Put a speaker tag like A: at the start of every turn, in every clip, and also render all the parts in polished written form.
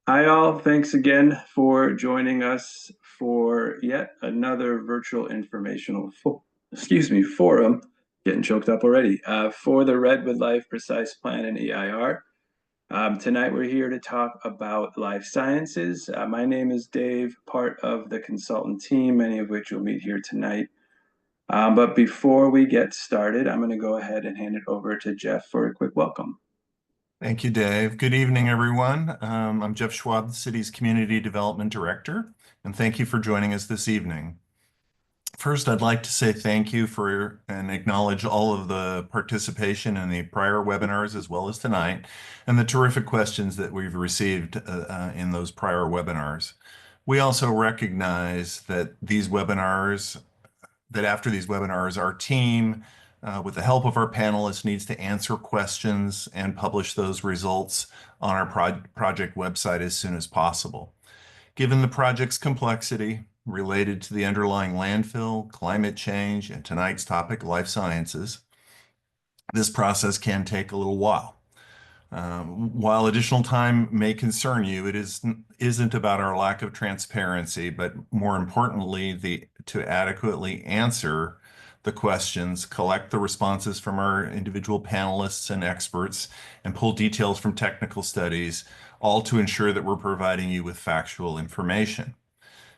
A: Hi, all. Thanks again for joining us for yet another virtual forum. Getting choked up already. For the Redwood Life Precise Plan and EIR. Tonight we're here to talk about life sciences. My name is Dave, part of the consultant team, many of which you'll meet here tonight. But before we get started, I'm going to go ahead and hand it over to Jeff for a quick welcome.
B: Thank you, Dave. Good evening, everyone. I'm Jeff Schwab, the city's Community Development Director, and thank you for joining us this evening. First, I'd like to say thank you for and acknowledge all of the participation in the prior webinars as well as tonight, and the terrific questions that we've received in those prior webinars. We also recognize that after these webinars, our team, with the help of our panelists, needs to answer questions and publish those results on our project website as soon as possible. Given the project's complexity related to the underlying landfill, climate change, and tonight's topic, life sciences, this process can take a little while. While additional time may concern you, it isn't about our lack of transparency, but more importantly, to adequately answer the questions, collect the responses from our individual panelists and experts, and pull details from technical studies, all to ensure that we're providing you with factual information.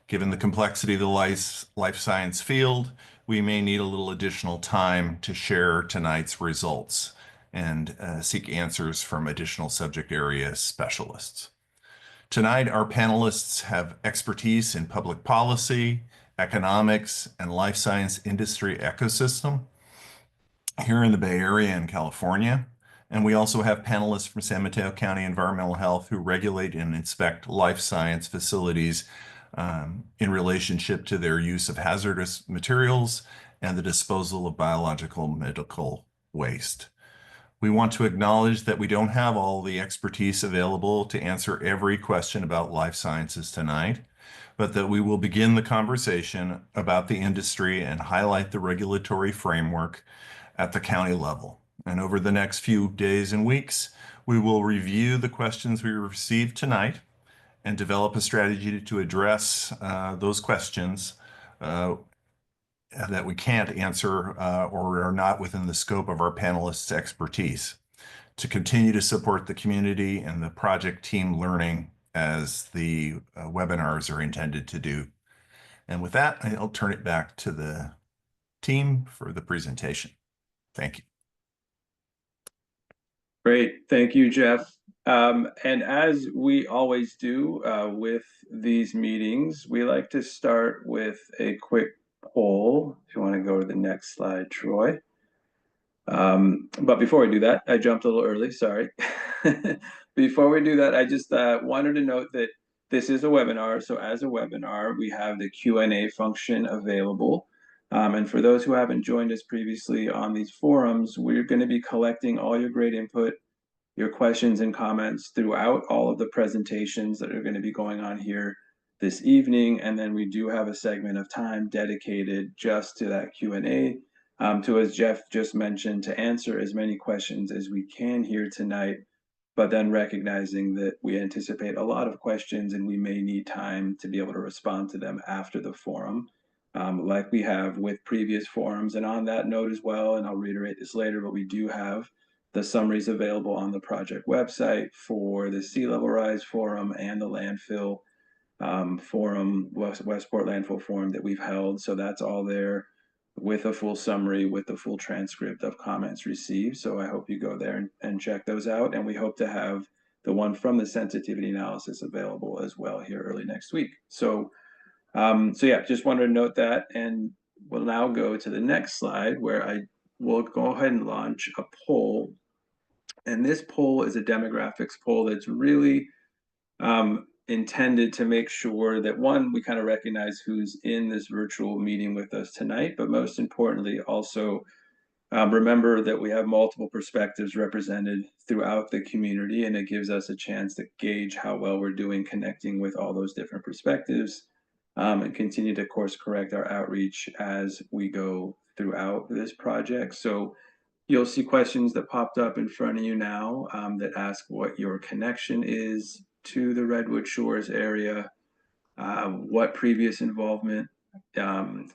B: Given the complexity of the life science field, we may need a little additional time to share tonight's results and seek answers from additional subject area specialists. Tonight, our panelists have expertise in public policy, economics, and life science industry ecosystem here in the Bay Area in California. And we also have panelists from San Mateo County Environmental Health who regulate and inspect life science facilities in relationship to their use of hazardous materials and the disposal of biological medical waste. We want to acknowledge that we don't have all the expertise available to answer every question about life sciences tonight, but that we will begin the conversation about the industry and highlight the regulatory framework at the county level. And over the next few days and weeks, we will review the questions we received tonight and develop a strategy to address those questions that we can't answer or are not within the scope of our panelists' expertise, to continue to support the community and the project team learning as the webinars are intended to do. And with that, I'll turn it back to the team for the presentation. Thank you.
A: Great. Thank you, Jeff. And as we always do with these meetings, we like to start with a quick poll. If you want to go to the next slide, Troy. But before we do that, I jumped a little early, sorry. Before we do that, I just wanted to note that this is a webinar. So as a webinar, we have the Q&A function available. And for those who haven't joined us previously on these forums, we're going to be collecting all your great input, your questions and comments throughout all of the presentations that are going to be going on here this evening. And then we do have a segment of time dedicated just to that Q&A, to, as Jeff just mentioned, to answer as many questions as we can here tonight, but then recognizing that we anticipate a lot of questions and we may need time to be able to respond to them after the forum, like we have with previous forums. And on that note as well, and I'll reiterate this later, but we do have the summaries available on the project website for the Sea Level Rise Forum and the landfill forum, Westport Landfill Forum that we've held. So that's all there with a full summary, with the full transcript of comments received. So I hope you go there and check those out. And we hope to have the one from the sensitivity analysis available as well here early next week. So yeah, just wanted to note that. And we'll now go to the next slide where I will go ahead and launch a poll. And this poll is a demographics poll that's really intended to make sure that, one, we kind of recognize who's in this virtual meeting with us tonight, but most importantly, also remember that we have multiple perspectives represented throughout the community, and it gives us a chance to gauge how well we're doing connecting with all those different perspectives, and continue to course correct our outreach as we go throughout this project. So You'll see questions that popped up in front of you now that ask what your connection is to the Redwood Shores area, what previous involvement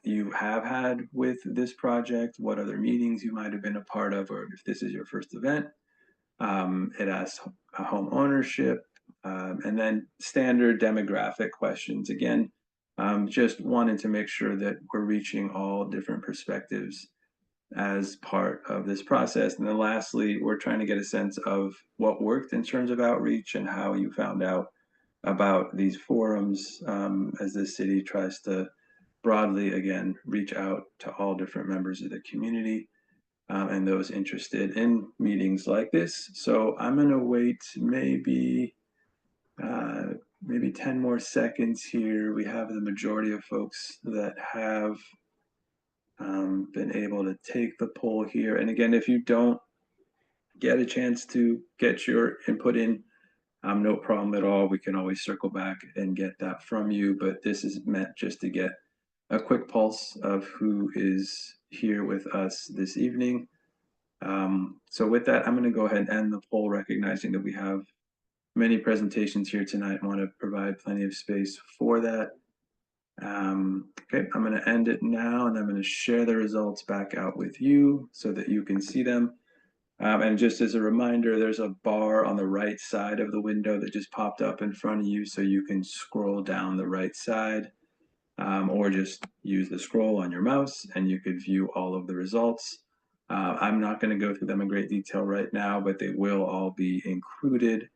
A: you have had with this project, what other meetings you might have been a part of, or if this is your first event. It asks home ownership, and then standard demographic questions. Again, just wanting to make sure that we're reaching all different perspectives as part of this process. And then lastly, we're trying to get a sense of what worked in terms of outreach and how you found out about these forums as the city tries to broadly, again, reach out to all different members of the community and those interested in meetings like this. So I'm going to wait maybe 10 more seconds here. We have the majority of folks that have been able to take the poll here. And again, if you don't get a chance to get your input in, no problem at all. We can always circle back and get that from you. But this is meant just to get a quick pulse of who is here with us this evening. So with that, I'm going to go ahead and end the poll, recognizing that we have many presentations here tonight and want to provide plenty of space for that. Okay, I'm going to end it now, and I'm going to share the results back out with you so that you can see them. And just as a reminder, there's a bar on the right side of the window that just popped up in front of you, so you can scroll down the right side, or just use the scroll on your mouse and you could view all of the results. I'm not going to go through them in great detail right now, but they will all be included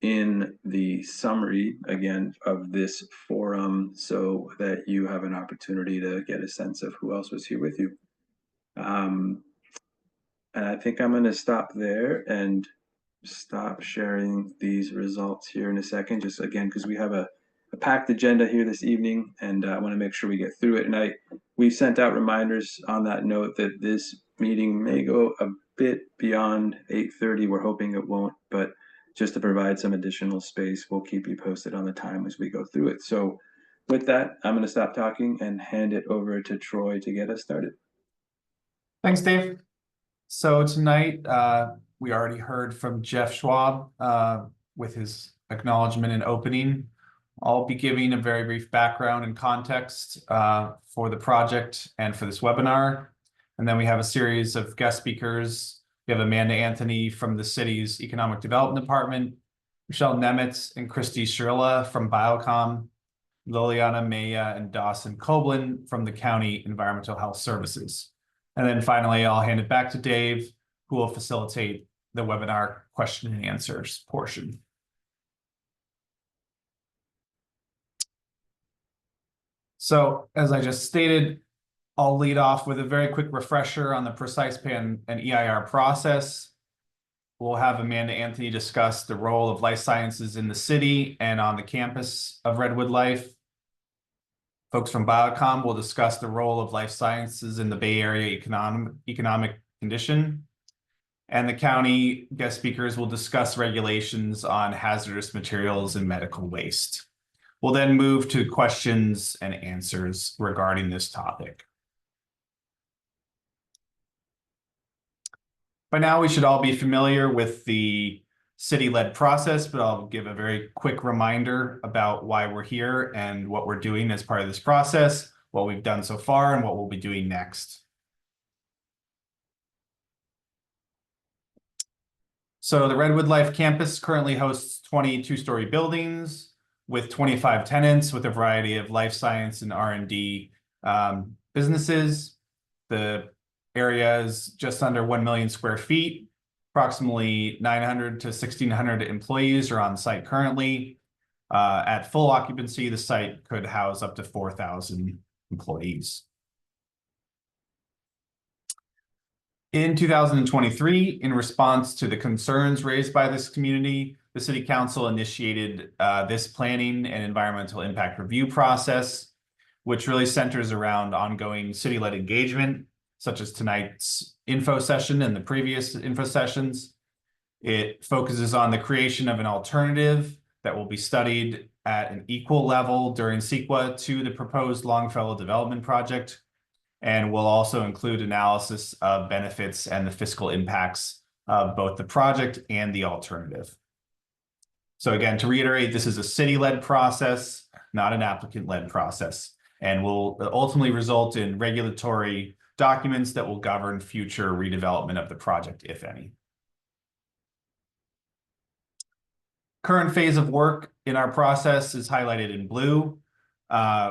A: in the summary, again, of this forum so that you have an opportunity to get a sense of who else was here with you. And I think I'm going to stop there and stop sharing these results here in a second, just again, because we have a packed agenda here this evening, and I want to make sure we get through it. And we sent out reminders on that note that this meeting may go a bit beyond 8:30. We're hoping it won't, but just to provide some additional space, we'll keep you posted on the time as we go through it. So with that, I'm going to stop talking and hand it over to Troy to get us started.
C: Thanks, Dave. So tonight, we already heard from Jeff Schwab with his acknowledgement and opening. I'll be giving a very brief background and context for the project and for this webinar. And then we have a series of guest speakers. We have Amanda Anthony from the city's Economic Development Department, Michelle Nemitz and Christy Shirilla from Biocom, Liliana Maya and Dawson Coblin from the County Environmental Health Services. And then finally, I'll hand it back to Dave, who will facilitate the webinar question and answers portion. So as I just stated, I'll lead off with a very quick refresher on the Precise Pay and EIR process. We'll have Amanda Anthony discuss the role of life sciences in the city and on the campus of Redwood Life. Folks from Biocom will discuss the role of life sciences in the Bay Area economic condition. And the county guest speakers will discuss regulations on hazardous materials and medical waste. We'll then move to questions and answers regarding this topic. By now, we should all be familiar with the city-led process, but I'll give a very quick reminder about why we're here and what we're doing as part of this process, what we've done so far, and what we'll be doing next. So the Redwood Life campus currently hosts 20 two-story buildings with 25 tenants with a variety of life science and R&D businesses. The area is just under 1 million square feet. Approximately 900 to 1,600 employees are on site currently. At full occupancy, the site could house up to 4,000 employees. In 2023, in response to the concerns raised by this community, the City Council initiated this planning and environmental impact review process, which really centers around ongoing city-led engagement, such as tonight's info session and the previous info sessions. It focuses on the creation of an alternative that will be studied at an equal level during CEQA to the proposed Longfellow development project, and will also include analysis of benefits and the fiscal impacts of both the project and the alternative. So again, to reiterate, this is a city-led process, not an applicant-led process, and will ultimately result in regulatory documents that will govern future redevelopment of the project, if any. Current phase of work in our process is highlighted in blue.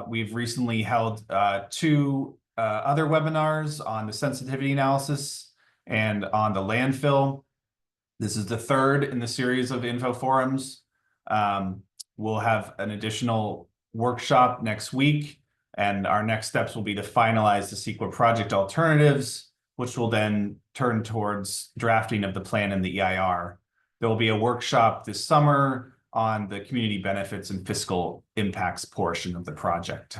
C: We've recently held two other webinars on the sensitivity analysis and on the landfill. This is the third in the series of info forums. We'll have an additional workshop next week, and our next steps will be to finalize the CEQA project alternatives, which will then turn towards drafting of the plan and the EIR. There will be a workshop this summer on the community benefits and fiscal impacts portion of the project.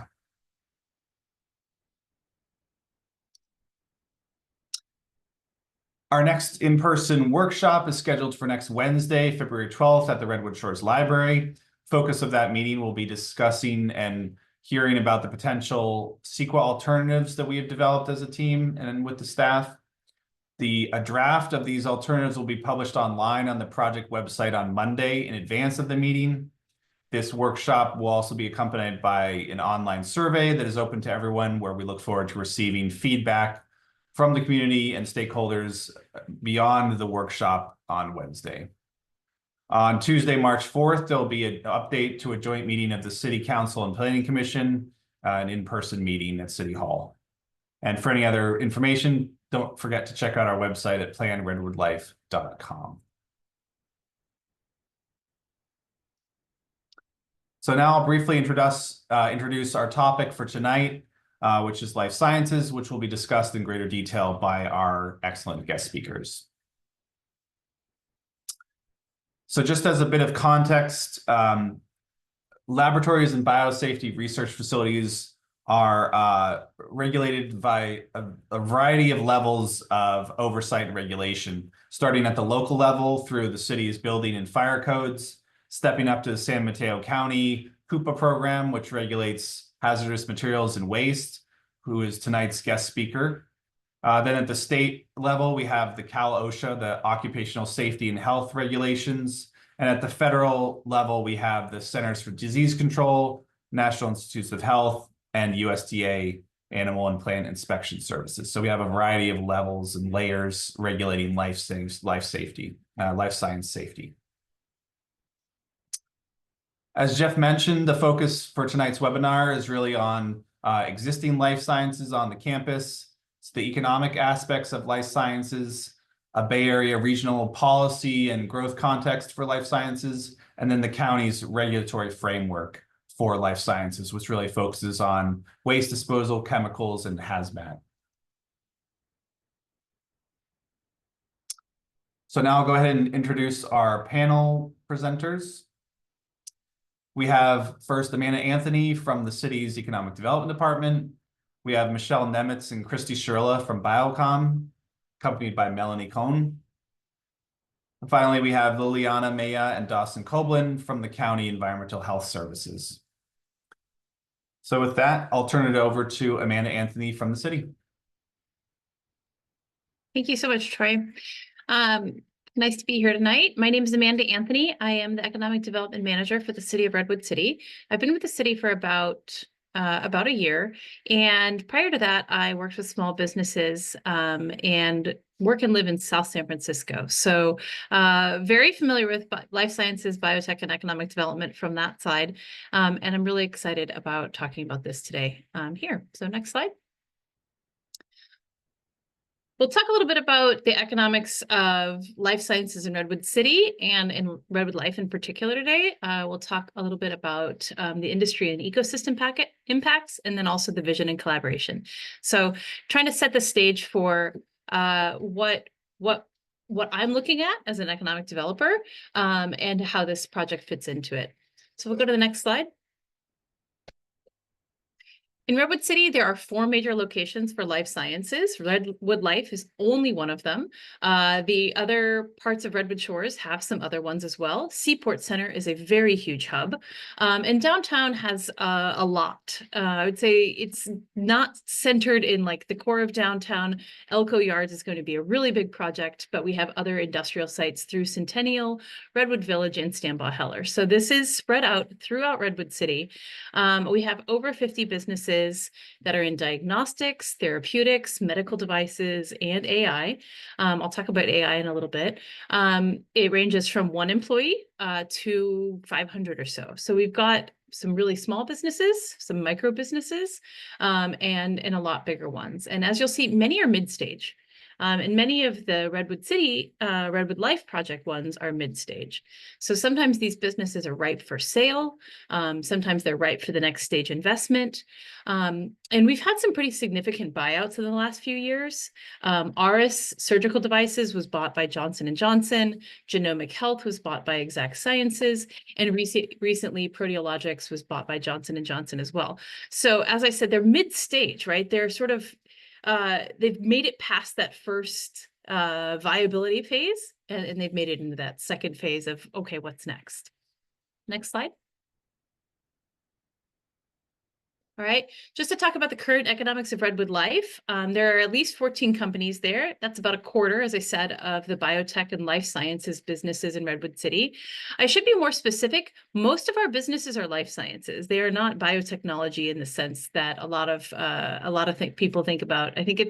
C: Our next in-person workshop is scheduled for next Wednesday, February 12th at the Redwood Shores Library. Focus of that meeting will be discussing and hearing about the potential CEQA alternatives that we have developed as a team and with the staff. A draft of these alternatives will be published online on the project website on Monday in advance of the meeting. This workshop will also be accompanied by an online survey that is open to everyone, where we look forward to receiving feedback from the community and stakeholders beyond the workshop on Wednesday. On Tuesday, March 4th, there'll be an update to a joint meeting of the City Council and Planning Commission, an in-person meeting at City Hall. And for any other information, don't forget to check out our website at planredwoodlife.com. So now I'll briefly introduce our topic for tonight, which is life sciences, which will be discussed in greater detail by our excellent guest speakers. So just as a bit of context, laboratories and biosafety research facilities are regulated by a variety of levels of oversight and regulation, starting at the local level through the city's building and fire codes, stepping up to the San Mateo County HOOPA program, which regulates hazardous materials and waste, who is tonight's guest speaker. Then at the state level, we have the Cal OSHA, the Occupational Safety and Health Regulations. And at the federal level, we have the Centers for Disease Control, National Institutes of Health, and USDA Animal and Plant Inspection Services. So we have a variety of levels and layers regulating life science safety. As Jeff mentioned, the focus for tonight's webinar is really on existing life sciences on the campus. It's the economic aspects of life sciences, a Bay Area regional policy and growth context for life sciences, and then the county's regulatory framework for life sciences, which really focuses on waste disposal, chemicals, and hazmat. So now I'll go ahead and introduce our panel presenters. We have first Amanda Anthony from the city's Economic Development Department. We have Michelle Nemitz and Christy Shirla from Biocom, accompanied by Melanie Cohn. And finally, we have Liliana Maya and Dawson Koblin from the County Environmental Health Services. So with that, I'll turn it over to Amanda Anthony from the city.
D: Thank you so much, Troy. Nice to be here tonight. My name is Amanda Anthony. I am the Economic Development Manager for the City of Redwood City. I've been with the city for about a year. And prior to that, I worked with small businesses and work and live in South San Francisco. So very familiar with life sciences, biotech, and economic development from that side. And I'm really excited about talking about this today here. So next slide. We'll talk a little bit about the economics of life sciences in Redwood City and in Redwood Life in particular today. We'll talk a little bit about the industry and ecosystem impacts, and then also the vision and collaboration. So trying to set the stage for what I'm looking at as an economic developer and how this project fits into it. So we'll go to the next slide. In Redwood City, there are 4 major locations for life sciences. Redwood Life is only one of them. The other parts of Redwood Shores have some other ones as well. Seaport Center is a very huge hub. And downtown has a lot. I would say it's not centered in like the core of downtown. Elko Yards is going to be a really big project, but we have other industrial sites through Centennial, Redwood Village, and Stambaugh Heller. So this is spread out throughout Redwood City. We have over 50 businesses that are in diagnostics, therapeutics, medical devices, and AI. I'll talk about AI in a little bit. It ranges from 1 employee to 500 or so. So we've got some really small businesses, some micro businesses, and a lot bigger ones. And as you'll see, many are mid-stage. And many of the Redwood Life project ones are mid-stage. So sometimes these businesses are ripe for sale. Sometimes they're ripe for the next stage investment. And we've had some pretty significant buyouts in the last few years. Auris Surgical Devices was bought by Johnson & Johnson. Genomic Health was bought by Exact Sciences. And recently, Proteologics was bought by Johnson & Johnson as well. So as I said, they're mid-stage, right? They're sort of they've made it past that first viability phase, and they've made it into that second phase of, okay, what's next? Next slide. All right, just to talk about the current economics of Redwood Life, there are at least 14 companies there. That's about a quarter, as I said, of the biotech and life sciences businesses in Redwood City. I should be more specific. Most of our businesses are life sciences. They are not biotechnology in the sense that a lot of people think about. I think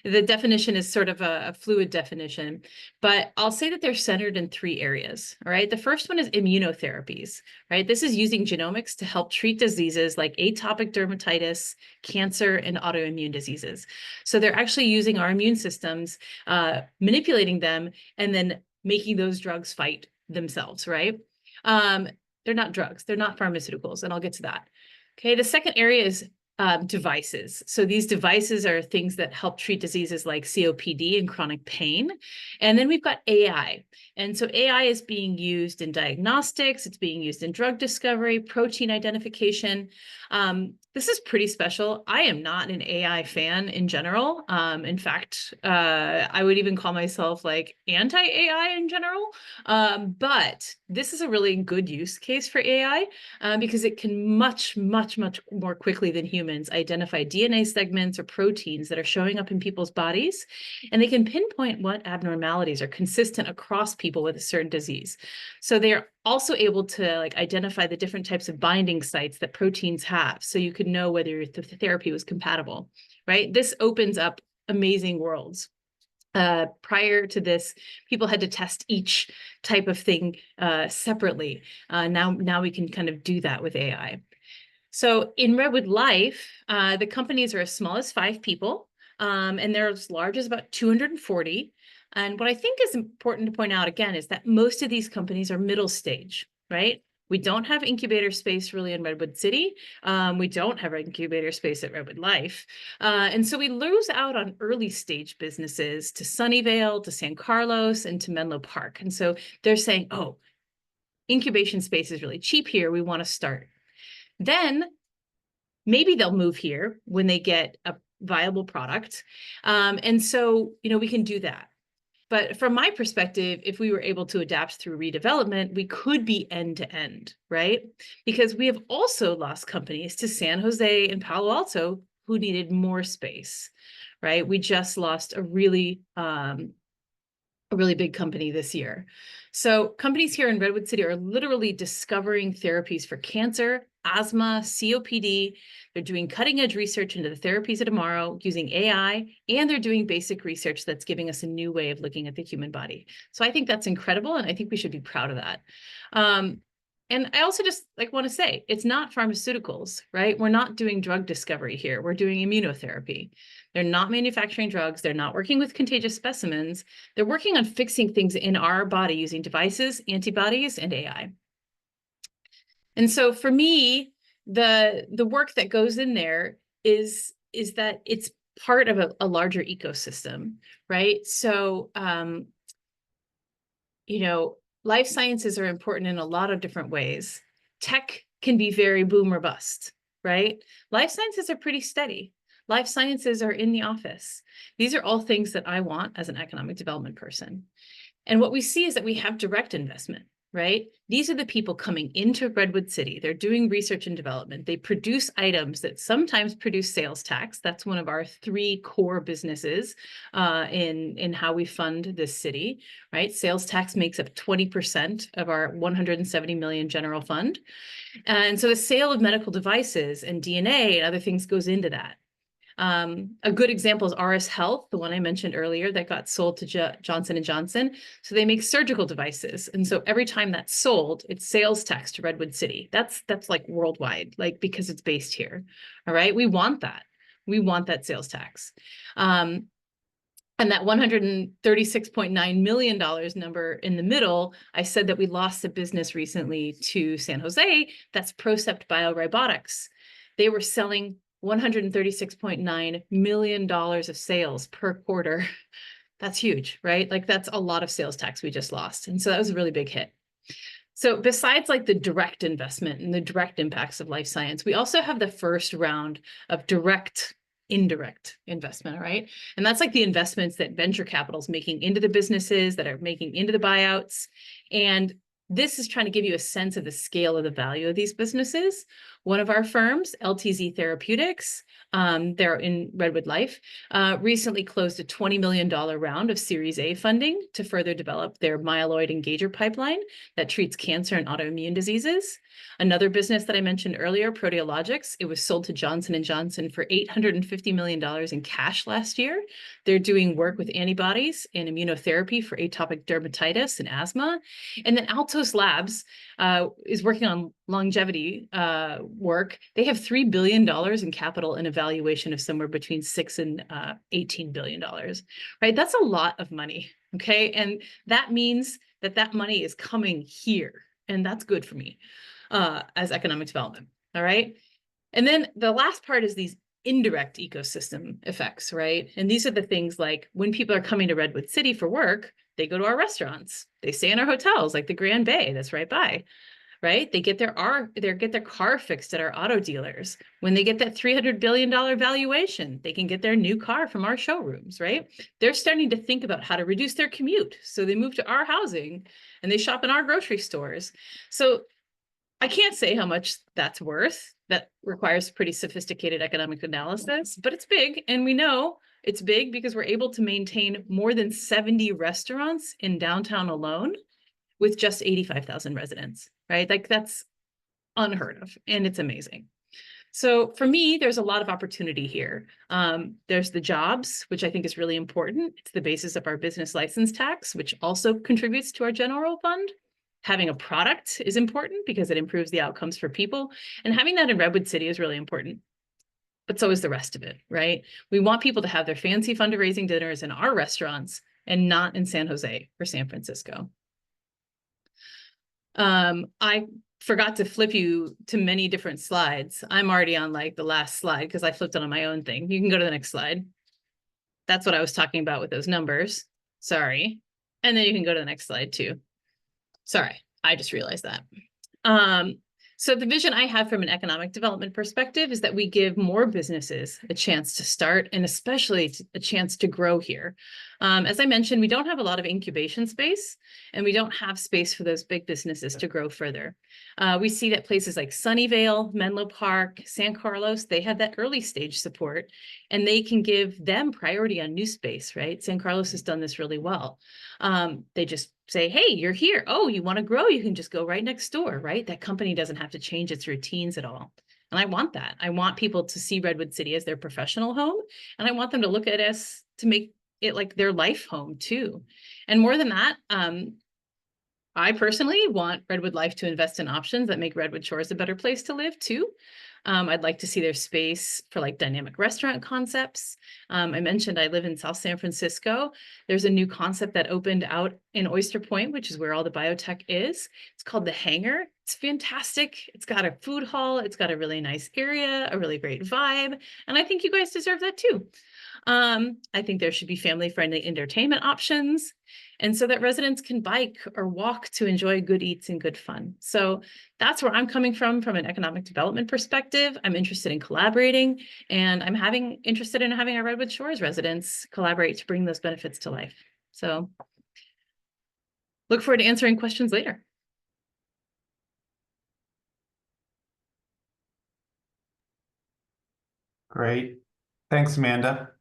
D: the definition is sort of a fluid definition, but I'll say that they're centered in 3 areas. All right, the first one is immunotherapies. Right, this is using genomics to help treat diseases like atopic dermatitis, cancer, and autoimmune diseases. So they're actually using our immune systems, manipulating them, and then making those drugs fight themselves, right? They're not drugs, they're not pharmaceuticals, and I'll get to that. Okay, the second area is devices. So these devices are things that help treat diseases like COPD and chronic pain. And then we've got AI. And so AI is being used in diagnostics, it's being used in drug discovery, protein identification. This is pretty special. I am not an AI fan in general. In fact, I would even call myself like anti-AI in general. But this is a really good use case for AI because it can much more quickly than humans identify DNA segments or proteins that are showing up in people's bodies. And they can pinpoint what abnormalities are consistent across people with a certain disease. So they're also able to like identify the different types of binding sites that proteins have, so you could know whether the therapy was compatible, right? This opens up amazing worlds. Prior to this, people had to test each type of thing separately. Now we can kind of do that with AI. So in Redwood Life, the companies are as small as 5 people, and they're as large as about 240. And what I think is important to point out again is that most of these companies are middle stage, right? We don't have incubator space really in Redwood City. We don't have incubator space at Redwood Life. And so we lose out on early stage businesses to Sunnyvale, to San Carlos, and to Menlo Park. And so they're saying, oh, incubation space is really cheap here. We want to start. Then maybe they'll move here when they get a viable product. And so, we can do that. But from my perspective, if we were able to adapt through redevelopment, we could be end to end, right? Because we have also lost companies to San Jose and Palo Alto who needed more space, right? We just lost a really big company this year. So companies here in Redwood City are literally discovering therapies for cancer, asthma, COPD. They're doing cutting edge research into the therapies of tomorrow using AI, and they're doing basic research that's giving us a new way of looking at the human body. So I think that's incredible, and I think we should be proud of that. And I also just want to say, it's not pharmaceuticals, right? We're not doing drug discovery here. We're doing immunotherapy. They're not manufacturing drugs. They're not working with contagious specimens. They're working on fixing things in our body using devices, antibodies, and AI. And so for me, the work that goes in there is that it's part of a larger ecosystem, right? So, life sciences are important in a lot of different ways. Tech can be very boom or bust, right? Life sciences are pretty steady. Life sciences are in the office. These are all things that I want as an economic development person. And what we see is that we have direct investment, right? These are the people coming into Redwood City. They're doing research and development. They produce items that sometimes produce sales tax. That's one of our 3 core businesses in how we fund this city, right? Sales tax makes up 20% of our 170 million general fund. And so the sale of medical devices and DNA and other things goes into that. A good example is RS Health, the one I mentioned earlier that got sold to Johnson & Johnson. So they make surgical devices. And so every time that's sold, it's sales tax to Redwood City. That's like worldwide, like because it's based here. All right. We want that. We want that sales tax. And that $136.9 million number in the middle, I said that we lost a business recently to San Jose. That's Procept Biorobotics. They were selling $136.9 million of sales per quarter. That's huge, right? Like that's a lot of sales tax we just lost. And so that was a really big hit. So besides like the direct investment and the direct impacts of life science, we also have the first round of indirect investment, right? And that's like the investments that venture capital is making into the businesses, that are making into the buyouts. And this is trying to give you a sense of the scale of the value of these businesses. One of our firms, LTZ Therapeutics, they're in Redwood Life, recently closed a $20 million round of Series A funding to further develop their myeloid engager pipeline that treats cancer and autoimmune diseases. Another business that I mentioned earlier, Proteologics, it was sold to Johnson & Johnson for $850 million in cash last year. They're doing work with antibodies and immunotherapy for atopic dermatitis and asthma. And then Altos Labs is working on longevity work. They have $3 billion in capital and a valuation of somewhere between $6 and $18 billion, right? That's a lot of money, okay? And that means that that money is coming here, and that's good for me as economic development, all right? And then the last part is these indirect ecosystem effects, right? And these are the things like when people are coming to Redwood City for work, they go to our restaurants, they stay in our hotels like the Grand Bay that's right by, right? They get their car fixed at our auto dealers. When they get that $300 billion valuation, they can get their new car from our showrooms, right? They're starting to think about how to reduce their commute. So they move to our housing and they shop in our grocery stores. So I can't say how much that's worth. That requires pretty sophisticated economic analysis, but it's big. And we know it's big because we're able to maintain more than 70 restaurants in downtown alone with just 85,000 residents, right? Like that's unheard of, and it's amazing. So for me, there's a lot of opportunity here. There's the jobs, which I think is really important. It's the basis of our business license tax, which also contributes to our general fund. Having a product is important because it improves the outcomes for people. And having that in Redwood City is really important. But so is the rest of it, right? We want people to have their fancy fundraising dinners in our restaurants and not in San Jose or San Francisco. I forgot to flip you to many different slides. I'm already on like the last slide because I flipped it on my own thing. You can go to the next slide. That's what I was talking about with those numbers. Sorry. And then you can go to the next slide too. Sorry, I just realized that. So the vision I have from an economic development perspective is that we give more businesses a chance to start and especially a chance to grow here. As I mentioned, we don't have a lot of incubation space and we don't have space for those big businesses to grow further. We see that places like Sunnyvale, Menlo Park, San Carlos, they have that early stage support and they can give them priority on new space, right? San Carlos has done this really well. They just say, hey, you're here. Oh, you want to grow? You can just go right next door, right? That company doesn't have to change its routines at all. And I want that. I want people to see Redwood City as their professional home. And I want them to look at us to make it like their life home too. And more than that, I personally want Redwood Life to invest in options that make Redwood Shores a better place to live too. I'd like to see their space for like dynamic restaurant concepts. I mentioned I live in South San Francisco. There's a new concept that opened out in Oyster Point, which is where all the biotech is. It's called The Hangar. It's fantastic. It's got a food hall. It's got a really nice area, a really great vibe. And I think you guys deserve that too. I think there should be family-friendly entertainment options, and so that residents can bike or walk to enjoy good eats and good fun. So that's where I'm coming from an economic development perspective. I'm interested in collaborating, and I'm interested in having our Redwood Shores residents collaborate to bring those benefits to life. So look forward to answering questions later.
C: Great. Thanks, Amanda.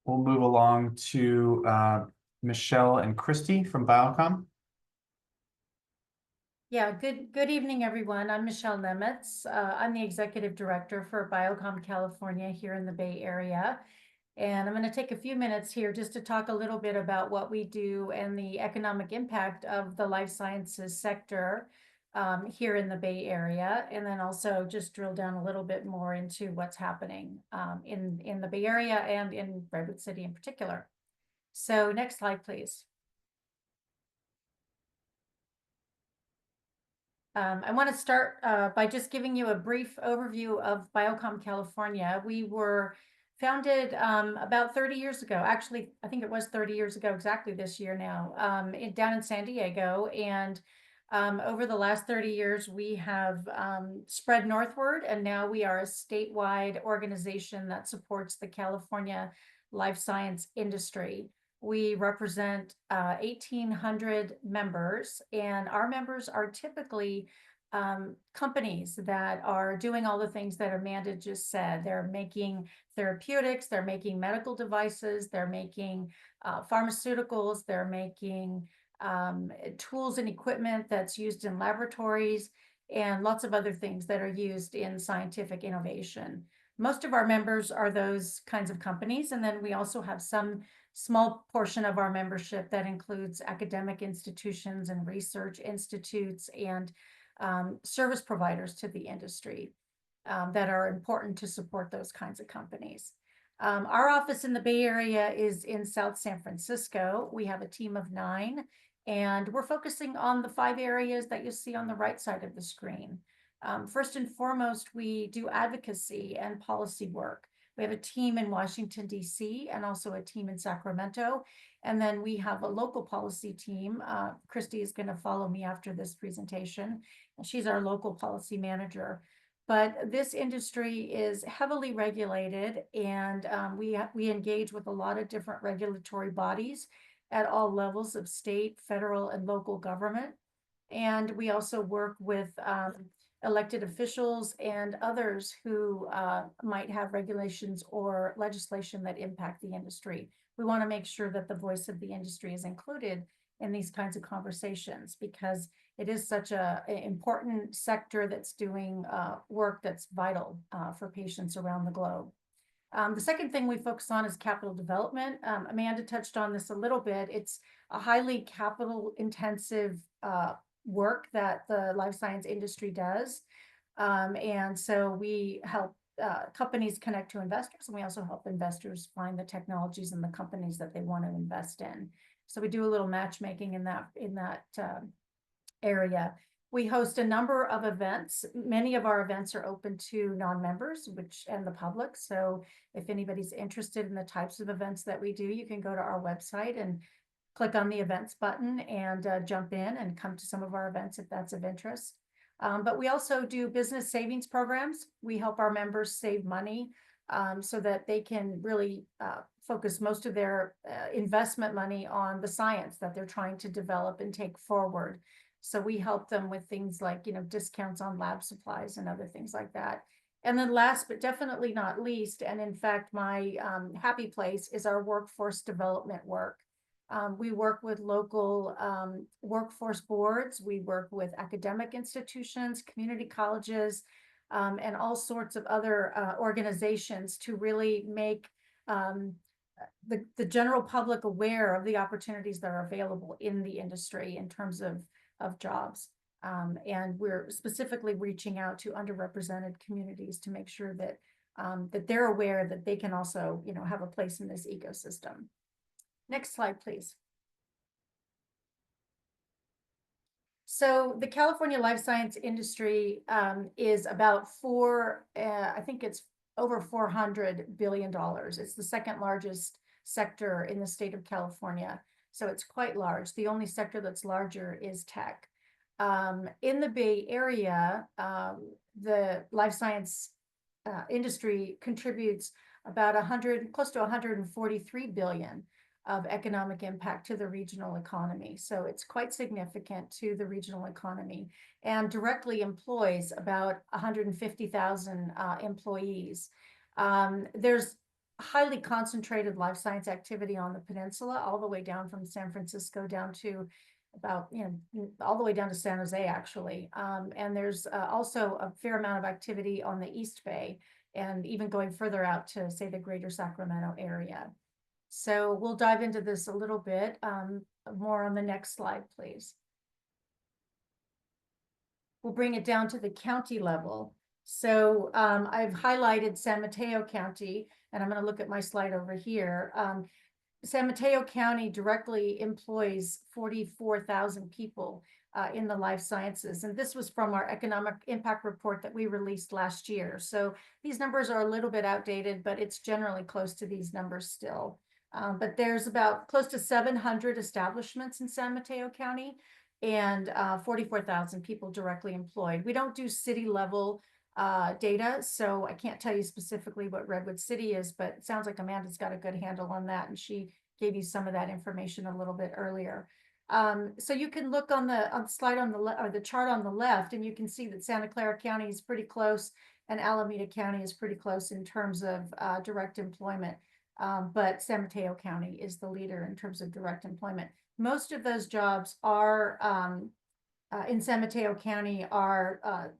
C: We'll move along to Michelle and Christy from Biocom.
E: Yeah, good evening, everyone. I'm Michelle Nemetz. I'm the Executive Director for Biocom California here in the Bay Area. And I'm going to take a few minutes here just to talk a little bit about what we do and the economic impact of the life sciences sector here in the Bay Area, and then also just drill down a little bit more into what's happening in the Bay Area and in Redwood City in particular. So next slide, please. I want to start by just giving you a brief overview of Biocom California. We were founded about 30 years ago. Actually, I think it was 30 years ago exactly this year now, down in San Diego. And over the last 30 years, we have spread northward, and now we are a statewide organization that supports the California life science industry. We represent 1,800 members, and our members are typically companies that are doing all the things that Amanda just said. They're making therapeutics, they're making medical devices, they're making pharmaceuticals, they're making tools and equipment that's used in laboratories, and lots of other things that are used in scientific innovation. Most of our members are those kinds of companies, and then we also have some small portion of our membership that includes academic institutions and research institutes and service providers to the industry that are important to support those kinds of companies. Our office in the Bay Area is in South San Francisco. We have a team of 9, and we're focusing on the 5 areas that you see on the right side of the screen. First and foremost, we do advocacy and policy work. We have a team in Washington, D.C., and also a team in Sacramento. And then we have a local policy team. Christy is going to follow me after this presentation. And she's our local policy manager. But this industry is heavily regulated, and we engage with a lot of different regulatory bodies at all levels of state, federal, and local government. And we also work with elected officials and others who might have regulations or legislation that impact the industry. We want to make sure that the voice of the industry is included in these kinds of conversations, because it is such an important sector that's doing work that's vital for patients around the globe. The second thing we focus on is capital development. Amanda touched on this a little bit. It's a highly capital intensive work that the life science industry does. And so we help companies connect to investors, and we also help investors find the technologies and the companies that they want to invest in. So we do a little matchmaking in that area. We host a number of events. Many of our events are open to non-members, and the public. So if anybody's interested in the types of events that we do, you can go to our website and click on the events button and jump in and come to some of our events if that's of interest. But we also do business savings programs. We help our members save money so that they can really focus most of their investment money on the science that they're trying to develop and take forward. So we help them with things like, discounts on lab supplies and other things like that. And then last, but definitely not least, and in fact, my happy place is our workforce development work. We work with local workforce boards. We work with academic institutions, community colleges, and all sorts of other organizations to really make the general public aware of the opportunities that are available in the industry in terms of jobs. And we're specifically reaching out to underrepresented communities to make sure that that they're aware that they can also, have a place in this ecosystem. Next slide, please. So the California life science industry is about I think it's over $400 billion. It's the second largest sector in the state of California. So it's quite large. The only sector that's larger is tech. In the Bay Area, the life science industry contributes about close to 143 billion of economic impact to the regional economy. So it's quite significant to the regional economy and directly employs about 150,000 employees. There's highly concentrated life science activity on the peninsula, all the way down from San Francisco down to about, all the way down to San Jose, actually. And there's also a fair amount of activity on the East Bay, and even going further out to, say, the greater Sacramento area. So we'll dive into this a little bit more on the next slide, please. We'll bring it down to the county level. So I've highlighted San Mateo County, and I'm going to look at my slide over here. San Mateo County directly employs 44,000 people in the life sciences. And this was from our economic impact report that we released last year. So these numbers are a little bit outdated, but it's generally close to these numbers still. But there's about close to 700 establishments in San Mateo County and 44,000 people directly employed. We don't do city level data, so I can't tell you specifically what Redwood City is, but it sounds like Amanda's got a good handle on that, and she gave you some of that information a little bit earlier. So you can look on the slide on the left, or the chart on the left, and you can see that Santa Clara County is pretty close, and Alameda County is pretty close in terms of direct employment. But San Mateo County is the leader in terms of direct employment. Most of those jobs are in San Mateo County are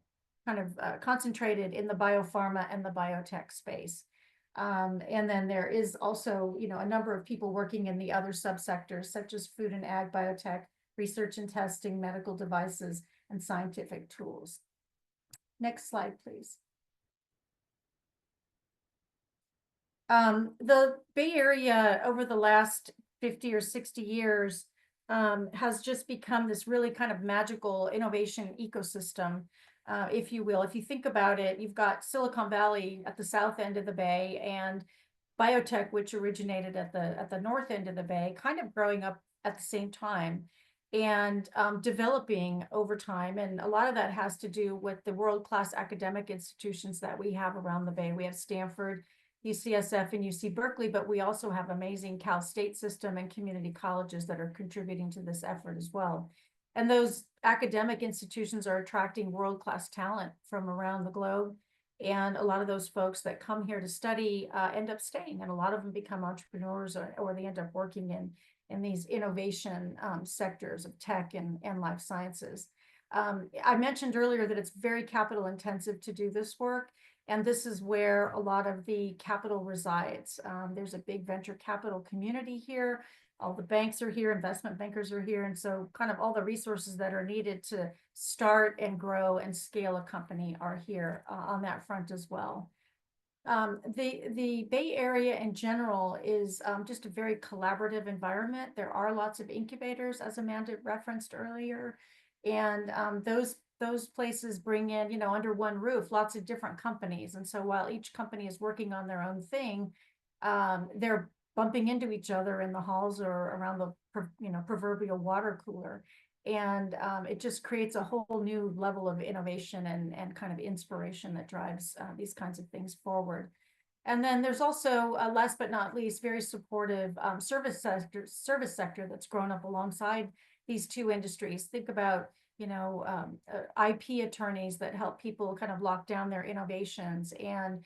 E: concentrated in the biopharma and the biotech space. And then there is also, a number of people working in the other subsectors, such as food and ag, biotech, research and testing, medical devices, and scientific tools. Next slide, please. The Bay Area over the last 50 or 60 years has just become this really kind of magical innovation ecosystem, if you will. If you think about it, you've got Silicon Valley at the south end of the Bay and biotech, which originated at the north end of the Bay, kind of growing up at the same time and developing over time. And a lot of that has to do with the world-class academic institutions that we have around the Bay. We have Stanford, UCSF, and UC Berkeley, but we also have amazing Cal State system and community colleges that are contributing to this effort as well. And those academic institutions are attracting world-class talent from around the globe. And a lot of those folks that come here to study end up staying, and a lot of them become entrepreneurs or they end up working in these innovation sectors of tech and life sciences. I mentioned earlier that it's very capital intensive to do this work. And this is where a lot of the capital resides. There's a big venture capital community here. All the banks are here, investment bankers are here. And so kind of all the resources that are needed to start and grow and scale a company are here on that front as well. The Bay Area in general is just a very collaborative environment. There are lots of incubators, as Amanda referenced earlier. And those places bring in, under one roof, lots of different companies. And so while each company is working on their own thing, they're bumping into each other in the halls or around the, proverbial water cooler. And it just creates a whole new level of innovation and kind of inspiration that drives these kinds of things forward. And then there's also, last but not least, very supportive service sector that's grown up alongside these two industries. Think about IP attorneys that help people kind of lock down their innovations, and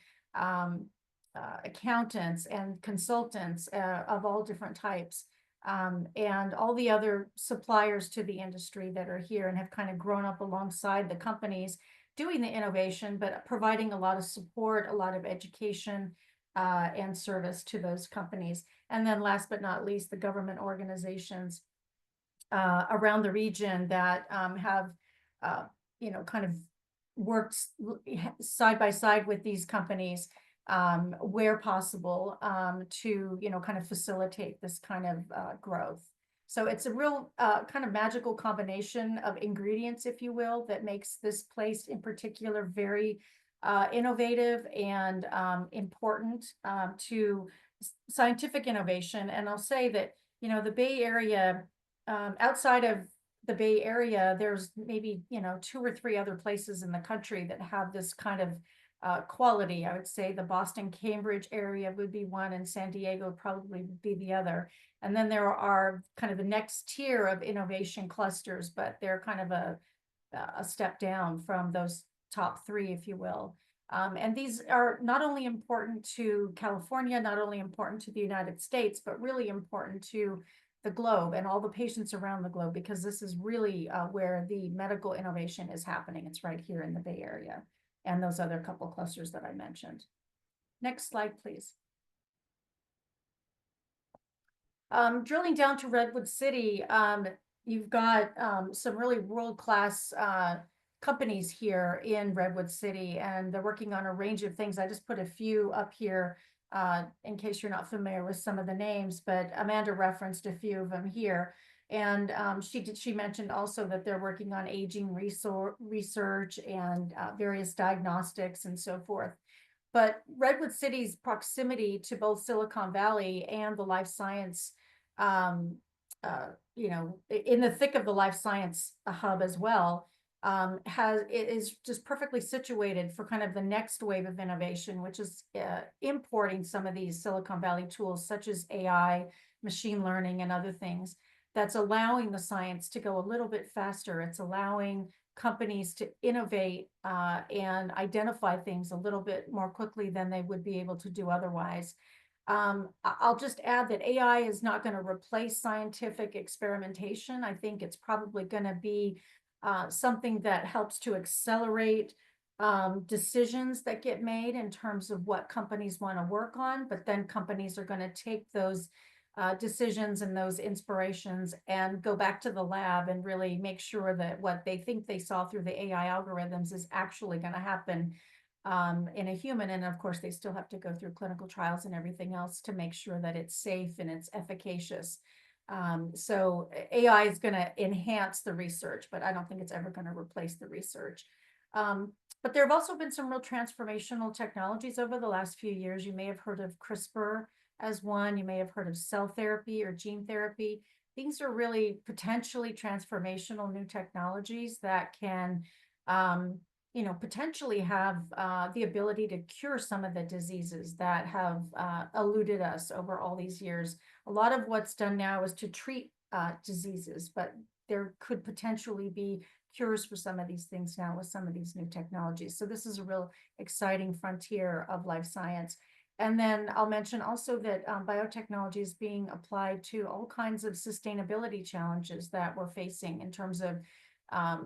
E: accountants and consultants of all different types, and all the other suppliers to the industry that are here and have kind of grown up alongside the companies doing the innovation, but providing a lot of support, a lot of education and service to those companies. And then last but not least, the government organizations around the region that have, kind of worked side by side with these companies where possible to, kind of facilitate this kind of growth. So it's a real kind of magical combination of ingredients, if you will, that makes this place in particular very innovative and important to scientific innovation. And I'll say that, the Bay Area, outside of the Bay Area, there's maybe, 2 or 3 other places in the country that have this kind of quality. I would say the Boston, Cambridge area would be one, and San Diego probably would be the other. And then there are kind of the next tier of innovation clusters, but they're kind of a step down from those top 3, if you will. And these are not only important to California, not only important to the United States, but really important to the globe and all the patients around the globe, because this is really where the medical innovation is happening. It's right here in the Bay Area and those other couple clusters that I mentioned. Next slide, please. Drilling down to Redwood City, you've got some really world-class companies here in Redwood City, and they're working on a range of things. I just put a few up here in case you're not familiar with some of the names, but Amanda referenced a few of them here. And she mentioned also that they're working on aging research and various diagnostics and so forth. But Redwood City's proximity to both Silicon Valley and the life science, in the thick of the life science hub as well, is just perfectly situated for kind of the next wave of innovation, which is importing some of these Silicon Valley tools, such as AI, machine learning, and other things. That's allowing the science to go a little bit faster. It's allowing companies to innovate and identify things a little bit more quickly than they would be able to do otherwise. I'll just add that AI is not going to replace scientific experimentation. I think it's probably going to be something that helps to accelerate decisions that get made in terms of what companies want to work on, but then companies are going to take those decisions and those inspirations and go back to the lab and really make sure that what they think they saw through the AI algorithms is actually going to happen in a human. And of course, they still have to go through clinical trials and everything else to make sure that it's safe and it's efficacious. So AI is going to enhance the research, but I don't think it's ever going to replace the research. But there have also been some real transformational technologies over the last few years. You may have heard of CRISPR as one. You may have heard of cell therapy or gene therapy. These are really potentially transformational new technologies that can, potentially have the ability to cure some of the diseases that have eluded us over all these years. A lot of what's done now is to treat diseases, but there could potentially be cures for some of these things now with some of these new technologies. So this is a real exciting frontier of life science. And then I'll mention also that biotechnology is being applied to all kinds of sustainability challenges that we're facing in terms of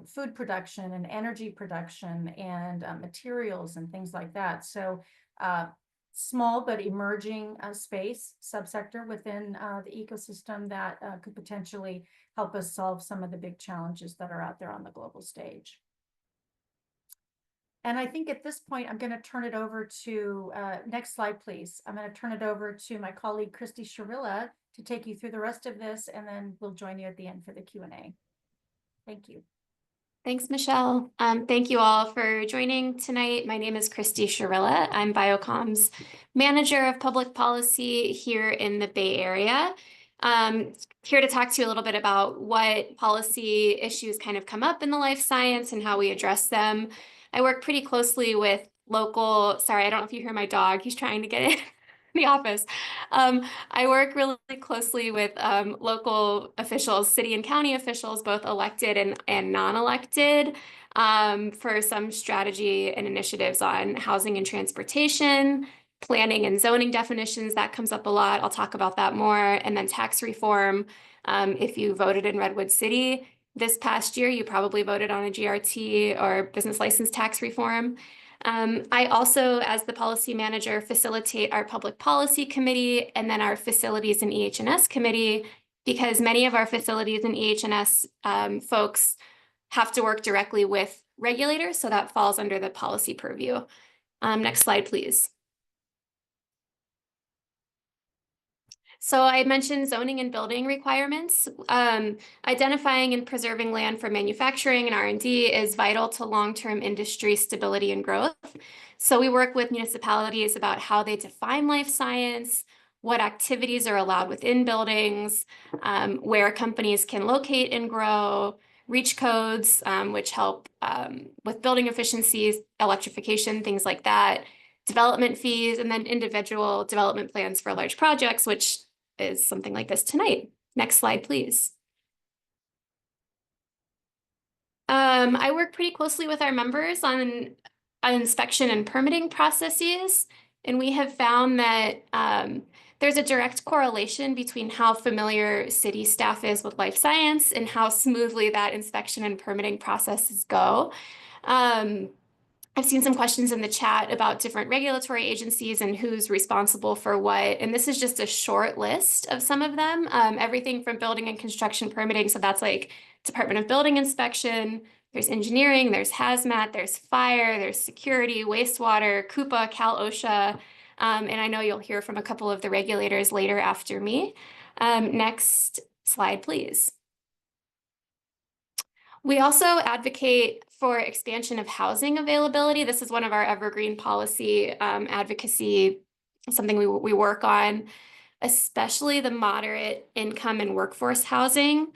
E: food production and energy production and materials and things like that. So small but emerging space subsector within the ecosystem that could potentially help us solve some of the big challenges that are out there on the global stage. And I think at this point, I'm going to turn it over to, next slide, please. I'm going to turn it over to my colleague, Christy Sharilla, to take you through the rest of this, and then we'll join you at the end for the Q&A. Thank you.
F: Thanks, Michelle. Thank you all for joining tonight. My name is Christy Sharilla. I'm Biocom's Manager of Public Policy here in the Bay Area. Here to talk to you a little bit about what policy issues kind of come up in the life science and how we address them. I work pretty closely with local, sorry, I don't know if you hear my dog, he's trying to get in the office. I work really closely with local officials, city and county officials, both elected and non-elected, for some strategy and initiatives on housing and transportation, planning and zoning definitions. That comes up a lot. I'll talk about that more. And then tax reform. If you voted in Redwood City this past year, you probably voted on a GRT or business license tax reform. I also, as the policy manager, facilitate our public policy committee and then our facilities and EH&S committee, because many of our facilities and EH&S folks have to work directly with regulators, so that falls under the policy purview. Next slide, please. So I mentioned zoning and building requirements. Identifying and preserving land for manufacturing and R&D is vital to long-term industry stability and growth. So we work with municipalities about how they define life science, what activities are allowed within buildings, where companies can locate and grow, reach codes, which help with building efficiencies, electrification, things like that, development fees, and then individual development plans for large projects, which is something like this tonight. Next slide, please. I work pretty closely with our members on inspection and permitting processes, and we have found that there's a direct correlation between how familiar city staff is with life science and how smoothly that inspection and permitting processes go. I've seen some questions in the chat about different regulatory agencies and who's responsible for what. And this is just a short list of some of them. Everything from building and construction permitting. So that's like Department of Building Inspection. There's engineering, there's hazmat, there's fire, there's security, wastewater, Coupa, Cal OSHA. And I know you'll hear from a couple of the regulators later after me. Next slide, please. We also advocate for expansion of housing availability. This is one of our evergreen policy advocacy, something we work on, especially the moderate income and workforce housing.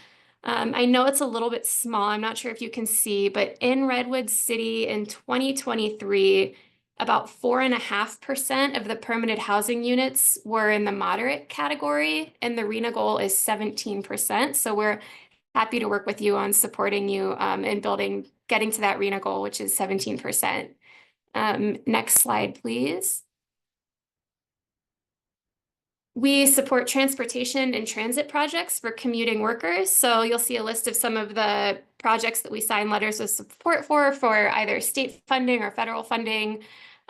F: I know it's a little bit small. I'm not sure if you can see, but in Redwood City in 2023, about 4.5% of the permitted housing units were in the moderate category, and the RENA goal is 17%. So we're happy to work with you on supporting you in getting to that RENA goal, which is 17%. Next slide, please. We support transportation and transit projects for commuting workers. So you'll see a list of some of the projects that we sign letters of support for either state funding or federal funding.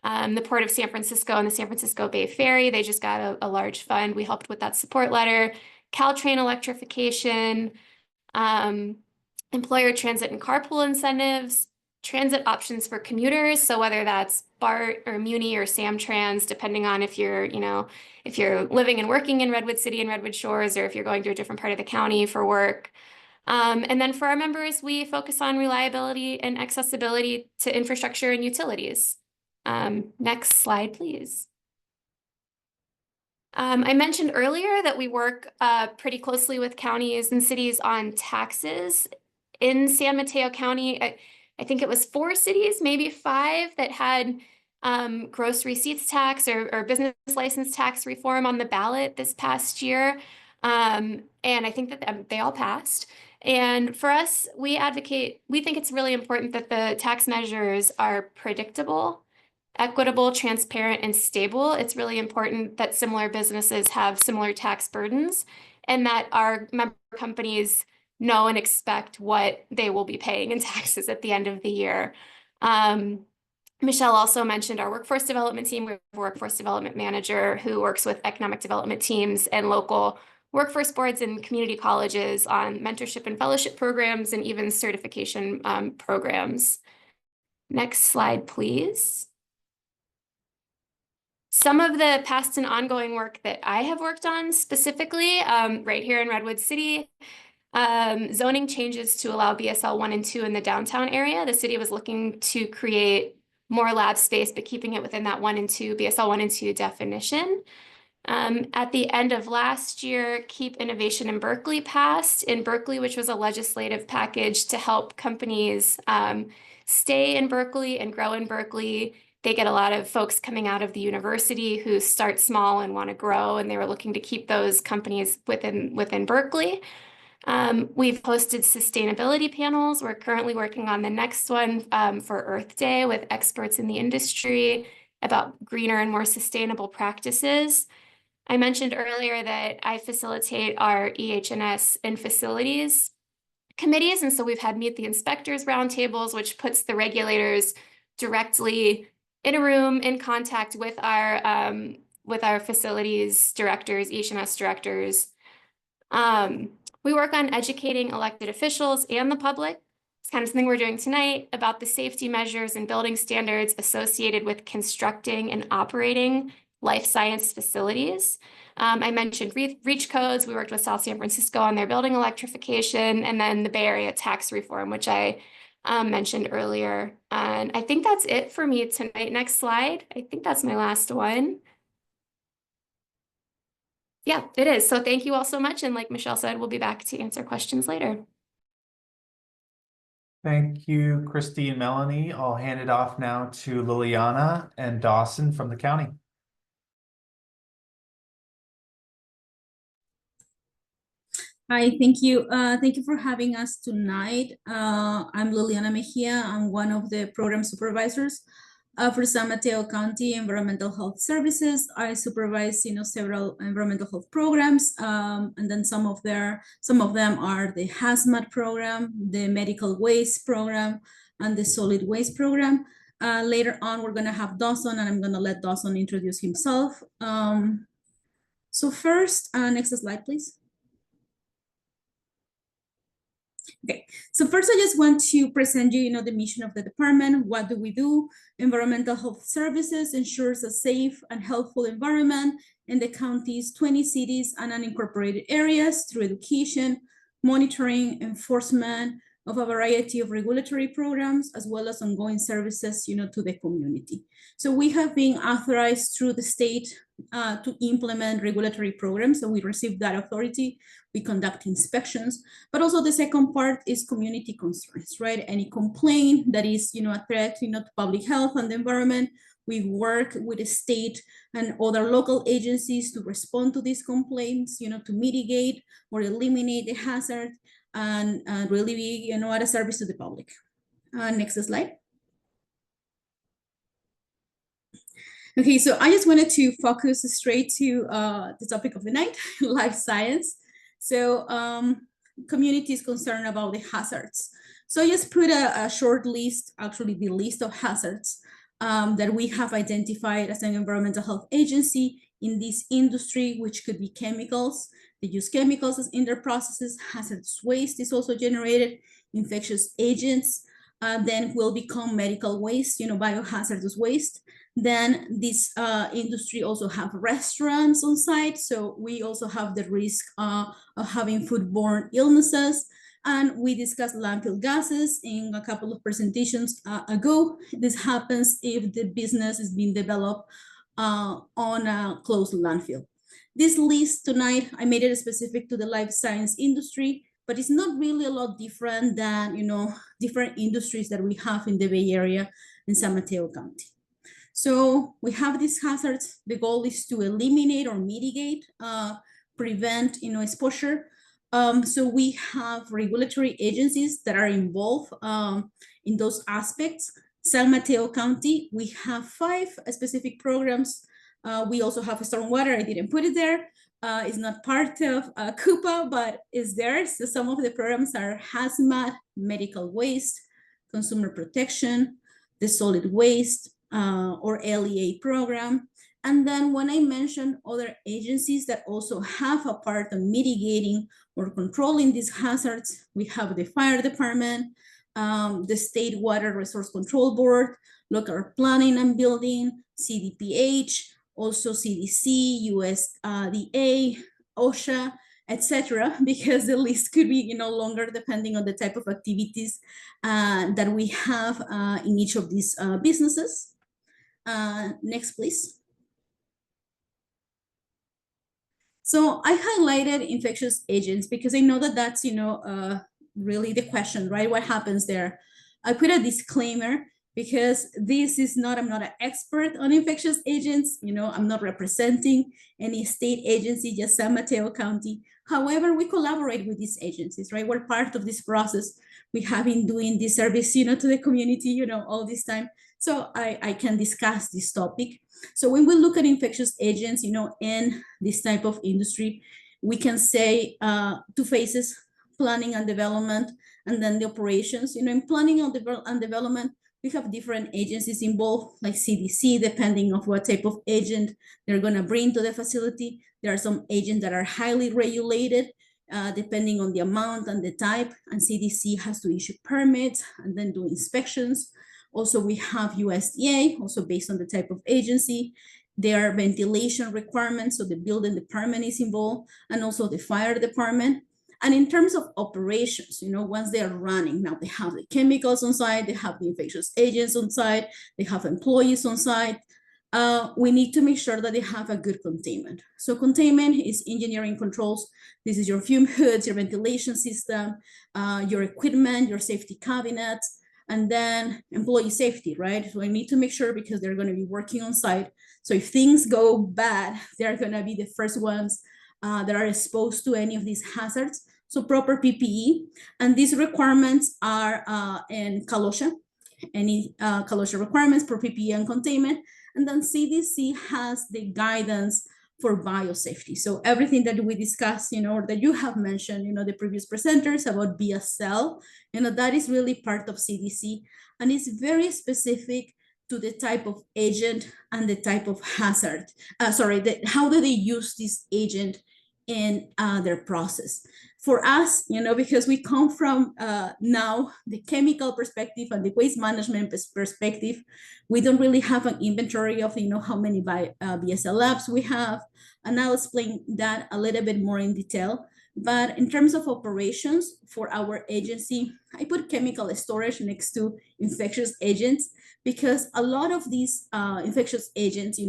F: The Port of San Francisco and the San Francisco Bay Ferry, they just got a large fund. We helped with that support letter. Caltrain electrification, employer transit and carpool incentives, transit options for commuters. So whether that's BART or Muni or Samtrans, depending on if you're living and working in Redwood City and Redwood Shores, or if you're going to a different part of the county for work. And then for our members, we focus on reliability and accessibility to infrastructure and utilities. Next slide, please. I mentioned earlier that we work pretty closely with counties and cities on taxes. In San Mateo County, I think it was 4 cities, maybe 5, that had gross receipts tax or business license tax reform on the ballot this past year. And I think that they all passed. And for us, we think it's really important that the tax measures are predictable, equitable, transparent, and stable. It's really important that similar businesses have similar tax burdens and that our member companies know and expect what they will be paying in taxes at the end of the year. Michelle also mentioned our workforce development team. We have a workforce development manager who works with economic development teams and local workforce boards and community colleges on mentorship and fellowship programs and even certification programs. Next slide, please. Some of the past and ongoing work that I have worked on specifically right here in Redwood City, zoning changes to allow BSL 1 and 2 in the downtown area. The city was looking to create more lab space, but keeping it within that 1 and 2, BSL 1 and 2 definition. At the end of last year, Keep Innovation in Berkeley passed in Berkeley, which was a legislative package to help companies stay in Berkeley and grow in Berkeley. They get a lot of folks coming out of the university who start small and want to grow, and they were looking to keep those companies within Berkeley. We've hosted sustainability panels. We're currently working on the next one for Earth Day with experts in the industry about greener and more sustainable practices. I mentioned earlier that I facilitate our EH&S and facilities committees, and so we've had Meet the Inspectors roundtables, which puts the regulators directly in a room in contact with our facilities directors, EH&S directors. We work on educating elected officials and the public. It's kind of something we're doing tonight about the safety measures and building standards associated with constructing and operating life science facilities. I mentioned reach codes. We worked with South San Francisco on their building electrification, and then the Bay Area tax reform, which I mentioned earlier. And I think that's it for me tonight. Next slide. I think that's my last one. Yeah, it is. So thank you all so much. And like Michelle said, we'll be back to answer questions later.
C: Thank you, Christy and Melanie. I'll hand it off now to Liliana and Dawson from the county.
G: Hi, thank you. Thank you for having us tonight. I'm Liliana Mejia. I'm one of the program supervisors for San Mateo County Environmental Health Services. I supervise, several environmental health programs, and then some of them are the hazmat program, the medical waste program, and the solid waste program. Later on, we're gonna have Dawson, and I'm gonna let Dawson introduce himself. So first, next slide, please. Okay, so first I just want to present you, the mission of the department. What do we do? Environmental Health Services ensures a safe and healthful environment in the county's 20 cities and unincorporated areas through education, monitoring, enforcement of a variety of regulatory programs, as well as ongoing services, to the community. So we have been authorized through the state to implement regulatory programs. So we receive that authority. We conduct inspections, but also the second part is community concerns, right? Any complaint that is, a threat, to public health and the environment, we work with the state and other local agencies to respond to these complaints, to mitigate or eliminate the hazard and really be, at a service to the public. Next slide. Okay, so I just wanted to focus straight to the topic of the night, life science. So community is concerned about the hazards. So I just put a short list, actually the list of hazards that we have identified as an environmental health agency in this industry, which could be chemicals. They use chemicals in their processes. Hazardous waste is also generated, infectious agents, then will become medical waste, biohazardous waste. Then this industry also have restaurants on site. So we also have the risk of having foodborne illnesses. And we discussed landfill gases in a couple of presentations ago. This happens if the business is being developed on a closed landfill. This list tonight, I made it specific to the life science industry, but it's not really a lot different than, different industries that we have in the Bay Area in San Mateo County. So we have these hazards. The goal is to eliminate or mitigate, prevent, exposure. So we have regulatory agencies that are involved in those aspects. San Mateo County, we have 5 specific programs. We also have stormwater. I didn't put it there. It's not part of CUPA, but it's there. So some of the programs are hazmat, medical waste, consumer protection, the solid waste, or LEA program. And then when I mentioned other agencies that also have a part of mitigating or controlling these hazards, we have the fire department, the State Water Resource Control Board, local planning and building, CDPH, also CDC, USDA, OSHA, etc., because the list could be longer depending on the type of activities that we have in each of these businesses. Next, please. So I highlighted infectious agents because I know that that's, really the question, right? What happens there? I put a disclaimer because I'm not an expert on infectious agents. I'm not representing any state agency, just San Mateo County. However, we collaborate with these agencies, right? We're part of this process. We have been doing this service, to the community, all this time. So I can discuss this topic. So when we look at infectious agents, in this type of industry, we can say 2 phases: planning and development, and then the operations. In planning and development, we have different agencies involved, like CDC, depending on what type of agent they're going to bring to the facility. There are some agents that are highly regulated, depending on the amount and the type, and CDC has to issue permits and then do inspections. Also, we have USDA, also based on the type of agency. There are ventilation requirements, so the building department is involved, and also the fire department. And in terms of operations, once they are running, now they have the chemicals on site, they have the infectious agents on site, they have employees on site. we need to make sure that they have a good containment. So containment is engineering controls. This is your fume hoods, your ventilation system, your equipment, your safety cabinets, and then employee safety, right? So I need to make sure because they're going to be working on site. So if things go bad, they're going to be the first ones that are exposed to any of these hazards. So proper PPE, and these requirements are in CALOSHA, any CALOSHA requirements for PPE and containment. And then CDC has the guidance for biosafety. So everything that we discussed, or that you have mentioned, the previous presenters about BSL, that is really part of CDC, and it's very specific to the type of agent and the type of hazard. How do they use this agent in their process? For us, because we come from now the chemical perspective and the waste management perspective, we don't really have an inventory of how many BSL labs we have, and I'll explain that a little bit more in detail. But in terms of operations for our agency, I put chemical storage next to infectious agents because a lot of these infectious agents,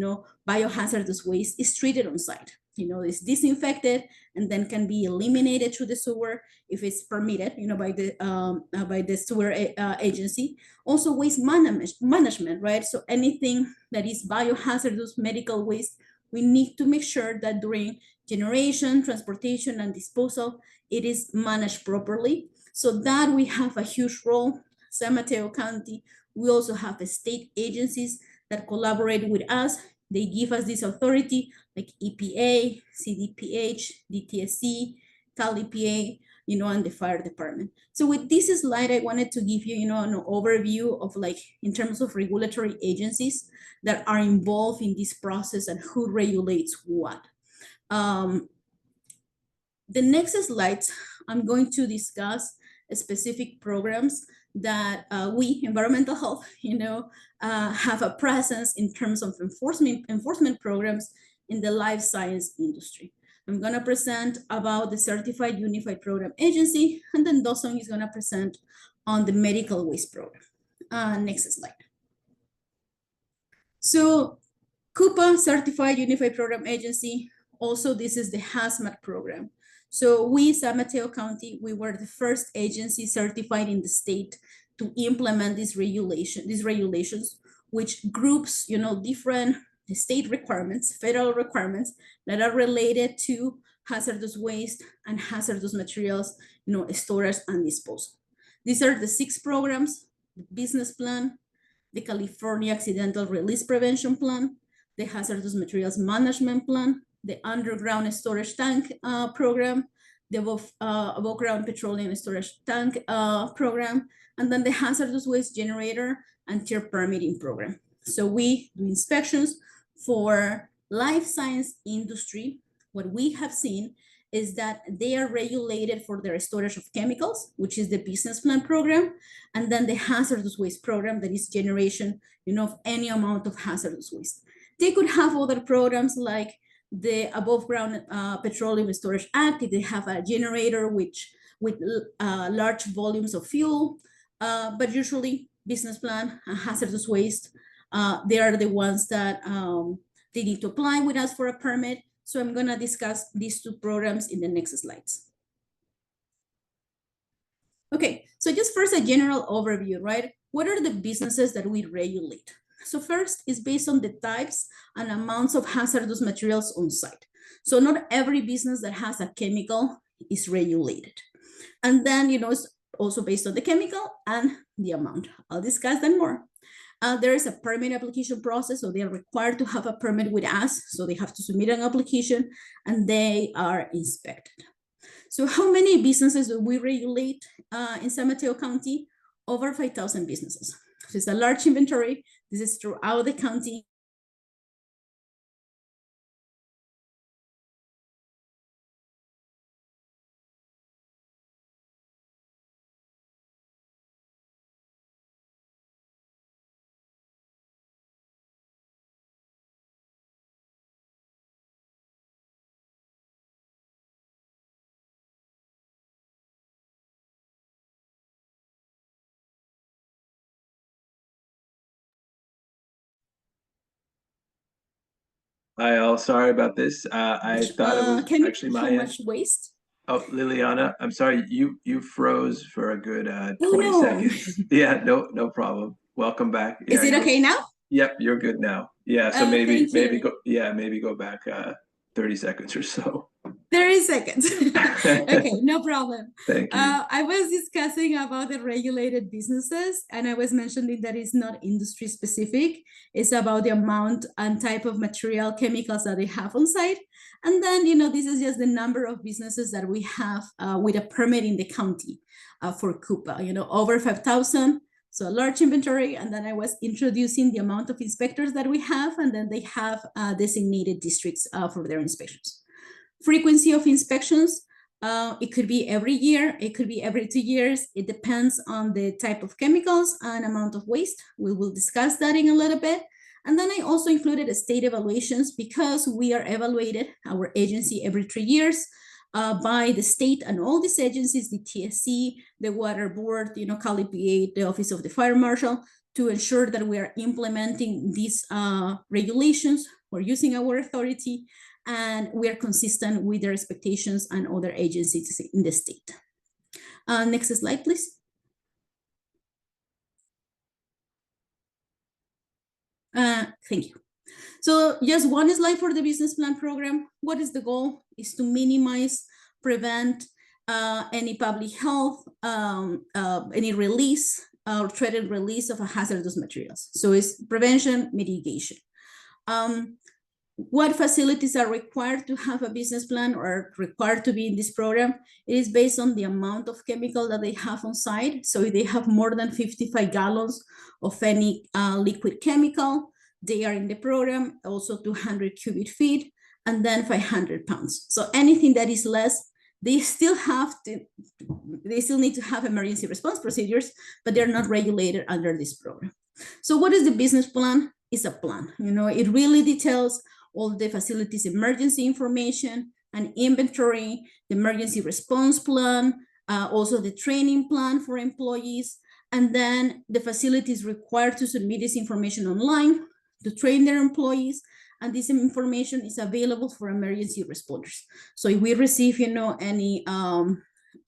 G: biohazardous waste is treated on site. It's disinfected and then can be eliminated through the sewer if it's permitted, by the sewer agency. Also waste management, right? So anything that is biohazardous medical waste, we need to make sure that during generation, transportation, and disposal, it is managed properly. So that we have a huge role. San Mateo County, we also have state agencies that collaborate with us. They give us this authority, like EPA, CDPH, DTSC, Cal EPA, and the fire department. So with this slide, I wanted to give you, an overview of in terms of regulatory agencies that are involved in this process and who regulates what. The next slides, I'm going to discuss specific programs that we, environmental health, have a presence in terms of enforcement programs in the life science industry. I'm going to present about the Certified Unified Program Agency, and then Dawson is going to present on the medical waste program. Next slide. So CUPA, Certified Unified Program Agency, also this is the hazmat program. So we, San Mateo County, we were the first agency certified in the state to implement these regulations, which groups, different state requirements, federal requirements that are related to hazardous waste and hazardous materials, storage and disposal. These are the 6 programs: the business plan, the California Accidental Release Prevention Plan, the Hazardous Materials Management Plan, the Underground Storage Tank Program, the Above Ground Petroleum Storage Tank Program, and then the Hazardous Waste Generator and Tier Permitting Program. So we do inspections for life science industry. What we have seen is that they are regulated for their storage of chemicals, which is the business plan program, and then the hazardous waste program, that is generation, of any amount of hazardous waste. They could have other programs like the Above Ground Petroleum Storage Act, if they have a generator with large volumes of fuel, but usually business plan and hazardous waste, they are the ones that they need to apply with us for a permit. So I'm going to discuss these 2 programs in the next slides. Okay, so just first a general overview, right? What are the businesses that we regulate? So first is based on the types and amounts of hazardous materials on site. So not every business that has a chemical is regulated. And then, it's also based on the chemical and the amount. I'll discuss that more. There is a permit application process, so they are required to have a permit with us. So they have to submit an application and they are inspected. So how many businesses do we regulate in San Mateo County? Over 5,000 businesses. So it's a large inventory. This is throughout the county.
A: Sorry about this. I thought it was
G: Can you
A: actually
G: see
A: my
G: how
A: end.
G: much waste?
A: Oh, Liliana, I'm sorry. You froze for a good
G: Oh
A: 20
G: no.
A: seconds. Yeah, no problem. Welcome back. Yeah,
G: Is it okay now?
A: Yep, you're good now. Yeah, so
G: Thank you.
A: maybe go back 30 seconds or so.
G: 30 seconds. Okay, no problem.
A: Thank you.
G: I was discussing about the regulated businesses, and I was mentioning that it's not industry specific. It's about the amount and type of material chemicals that they have on site. And then, this is just the number of businesses that we have with a permit in the county for Coupa, over 5,000. So a large inventory. And then I was introducing the amount of inspectors that we have, and then they have designated districts for their inspections. Frequency of inspections, it could be every year, it could be every 2 years. It depends on the type of chemicals and amount of waste. We will discuss that in a little bit. And then I also included state evaluations because we are evaluated, our agency, every 3 years by the state and all these agencies, the TSC, the Water Board, Cali PA, the Office of the Fire Marshal, to ensure that we are implementing these regulations. We're using our authority, and we are consistent with their expectations and other agencies in the state. Next slide, please. Thank you. So just one slide for the business plan program. What is the goal? Is to minimize, prevent any public health, any release or threatened release of hazardous materials. So it's prevention, mitigation. What facilities are required to have a business plan or required to be in this program? It is based on the amount of chemical that they have on site. So if they have more than 55 gallons of any liquid chemical, they are in the program. Also 200 cubic feet, and then 500 pounds. So anything that is less, they still need to have emergency response procedures, but they're not regulated under this program. So what is the business plan? It's a plan. It really details all the facilities emergency information and inventory, the emergency response plan, also the training plan for employees, and then the facilities required to submit this information online to train their employees, and this information is available for emergency responders. So if we receive, any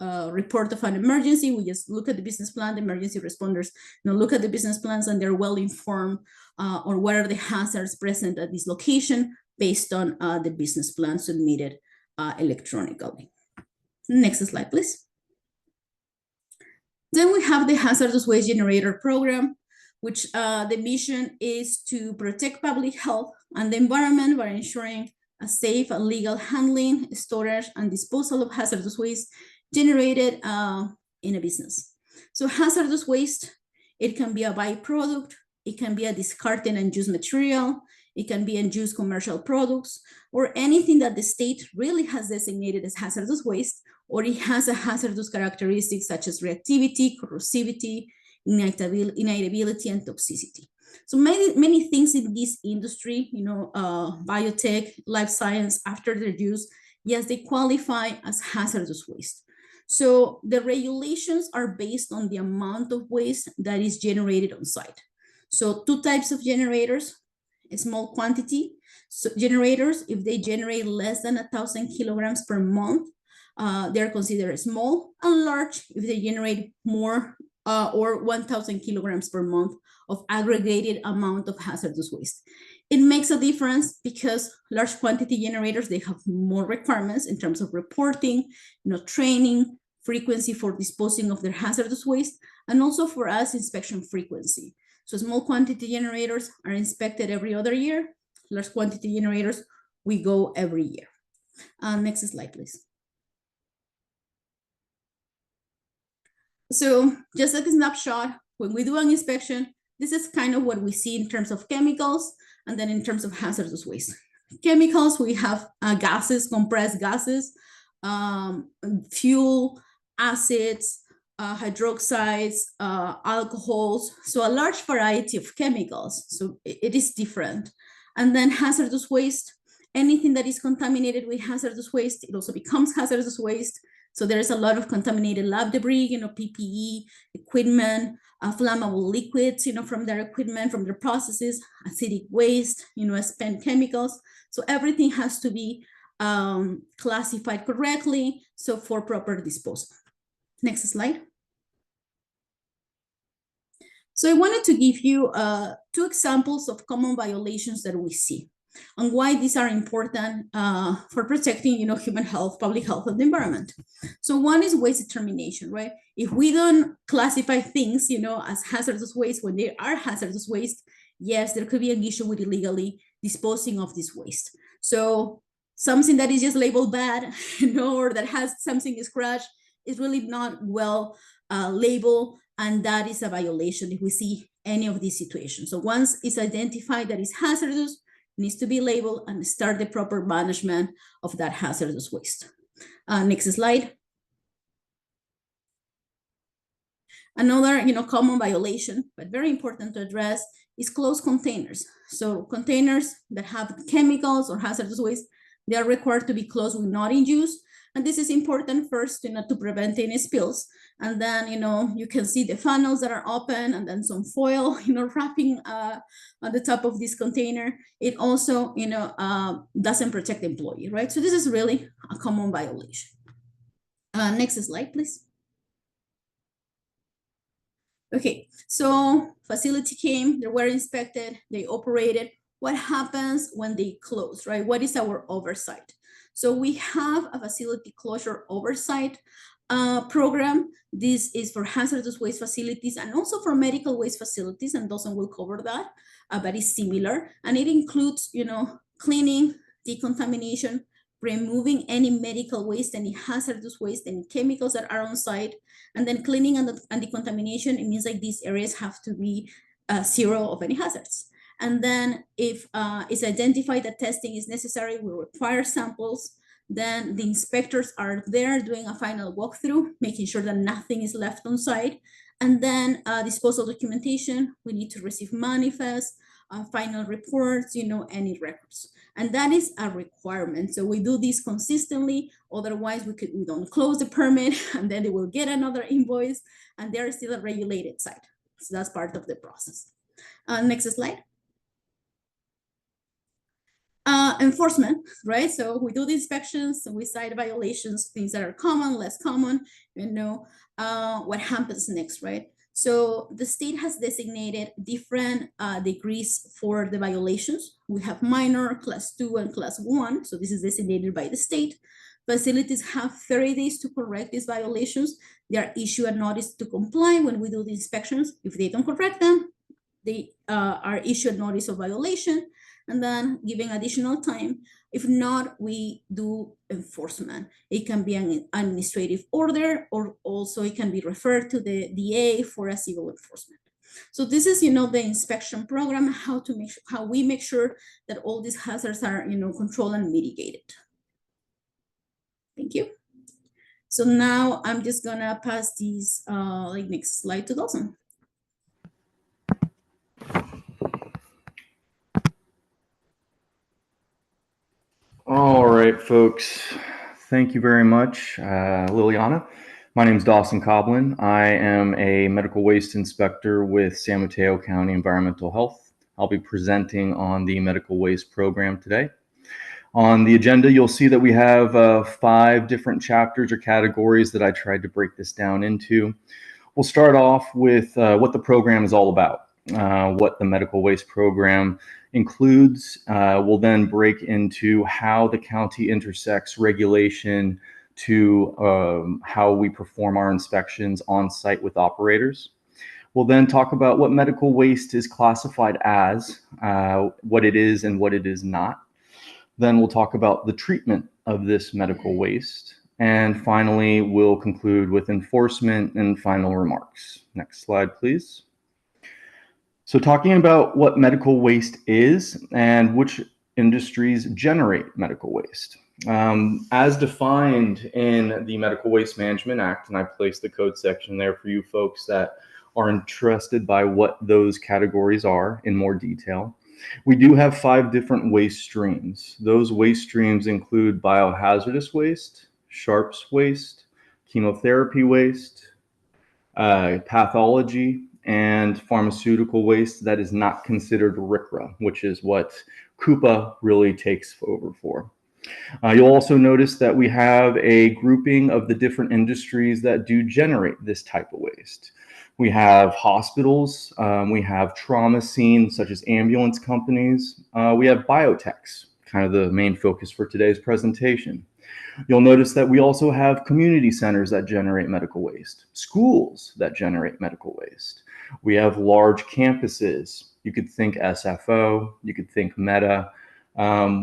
G: report of an emergency, we just look at the business plan. The emergency responders look at the business plans, and they're well informed or what are the hazards present at this location based on the business plan submitted electronically. Next slide, please. Then we have the hazardous waste generator program, which the mission is to protect public health and the environment by ensuring a safe and legal handling, storage, and disposal of hazardous waste generated in a business. So hazardous waste, it can be a byproduct, it can be a discarded and used material, it can be unused commercial products, or anything that the state really has designated as hazardous waste, or it has a hazardous characteristics such as reactivity, corrosivity, ignitability, and toxicity. So many things in this industry, biotech, life science, after their use, yes, they qualify as hazardous waste. So the regulations are based on the amount of waste that is generated on site. So 2 types of generators, a small quantity generators. If they generate less than 1,000 kilograms per month, they're considered small, and large if they generate more or 1,000 kilograms per month of aggregated amount of hazardous waste. It makes a difference because large quantity generators, they have more requirements in terms of reporting, training, frequency for disposing of their hazardous waste, and also for us, inspection frequency. So small quantity generators are inspected every other year. Large quantity generators, we go every year. Next slide, please. So just like a snapshot, when we do an inspection, this is kind of what we see in terms of chemicals, and then in terms of hazardous waste. Chemicals, we have gases, compressed gases, fuel, acids, hydroxides, alcohols, so a large variety of chemicals. So it is different. And then hazardous waste, anything that is contaminated with hazardous waste, it also becomes hazardous waste. So there's a lot of contaminated lab debris, PPE, equipment, flammable liquids, from their equipment, from their processes, acidic waste, spent chemicals. So everything has to be classified correctly, so for proper disposal. Next slide. So I wanted to give you 2 examples of common violations that we see and why these are important for protecting, human health, public health, and the environment. So one is waste determination, right? If we don't classify things, as hazardous waste when they are hazardous waste, yes, there could be an issue with illegally disposing of this waste. So something that is just labeled bad, or that has something scratched is really not well labeled, and that is a violation if we see any of these situations. So once it's identified that it's hazardous, it needs to be labeled and start the proper management of that hazardous waste. Next slide. Another, common violation, but very important to address, is closed containers. So containers that have chemicals or hazardous waste, they are required to be closed when not in use. And this is important first, to prevent any spills. And then, you can see the funnels that are open and then some foil, wrapping on the top of this container. It also, doesn't protect the employee, right? So this is really a common violation. Next slide, please. Okay, so facility came, they were inspected, they operated. What happens when they close, right? What is our oversight? So we have a facility closure oversight program. This is for hazardous waste facilities and also for medical waste facilities, and Dawson will cover that, but it's similar. And it includes, cleaning, decontamination, removing any medical waste, any hazardous waste, any chemicals that are on site, and then cleaning and decontamination. It means like these areas have to be zero of any hazards. And then if it's identified that testing is necessary, we require samples. Then the inspectors are there doing a final walkthrough, making sure that nothing is left on site. And then disposal documentation, we need to receive manifests, final reports, any records. And that is a requirement. So we do this consistently. Otherwise, we don't close the permit, and then they will get another invoice, and they're still a regulated site. So that's part of the process. Next slide. Enforcement, right? So we do the inspections, we cite violations, things that are common, less common, what happens next, right? So the state has designated different degrees for the violations. We have minor, class 2, and class 1. So this is designated by the state. Facilities have 30 days to correct these violations. They are issued a notice to comply when we do the inspections. If they don't correct them, they are issued notice of violation, and then giving additional time. If not, we do enforcement. It can be an administrative order, or also it can be referred to the DA for a civil enforcement. So this is, the inspection program, how we make sure that all these hazards are, controlled and mitigated. Thank you. So now I'm just gonna pass these next slide to Dawson.
H: All right, folks. Thank you very much, Liliana. My name is Dawson Coblin. I am a medical waste inspector with San Mateo County Environmental Health. I'll be presenting on the medical waste program today. On the agenda, you'll see that we have 5 different chapters or categories that I tried to break this down into. We'll start off with what the program is all about, what the medical waste program includes. We'll then break into how the county intersects regulation to how we perform our inspections on site with operators. We'll then talk about what medical waste is classified as, what it is and what it is not. Then we'll talk about the treatment of this medical waste. And finally, we'll conclude with enforcement and final remarks. Next slide, please. So talking about what medical waste is and which industries generate medical waste. As defined in the Medical Waste Management Act, and I placed the code section there for you folks that are interested by what those categories are in more detail. We do have 5 different waste streams. Those waste streams include biohazardous waste, sharps waste, chemotherapy waste, pathology, and pharmaceutical waste that is not considered RCRA, which is what Coupa really takes over for. You'll also notice that we have a grouping of the different industries that do generate this type of waste. We have hospitals, we have trauma scenes such as ambulance companies, we have biotechs, kind of the main focus for today's presentation. You'll notice that we also have community centers that generate medical waste, schools that generate medical waste. We have large campuses. You could think SFO, you could think Meta.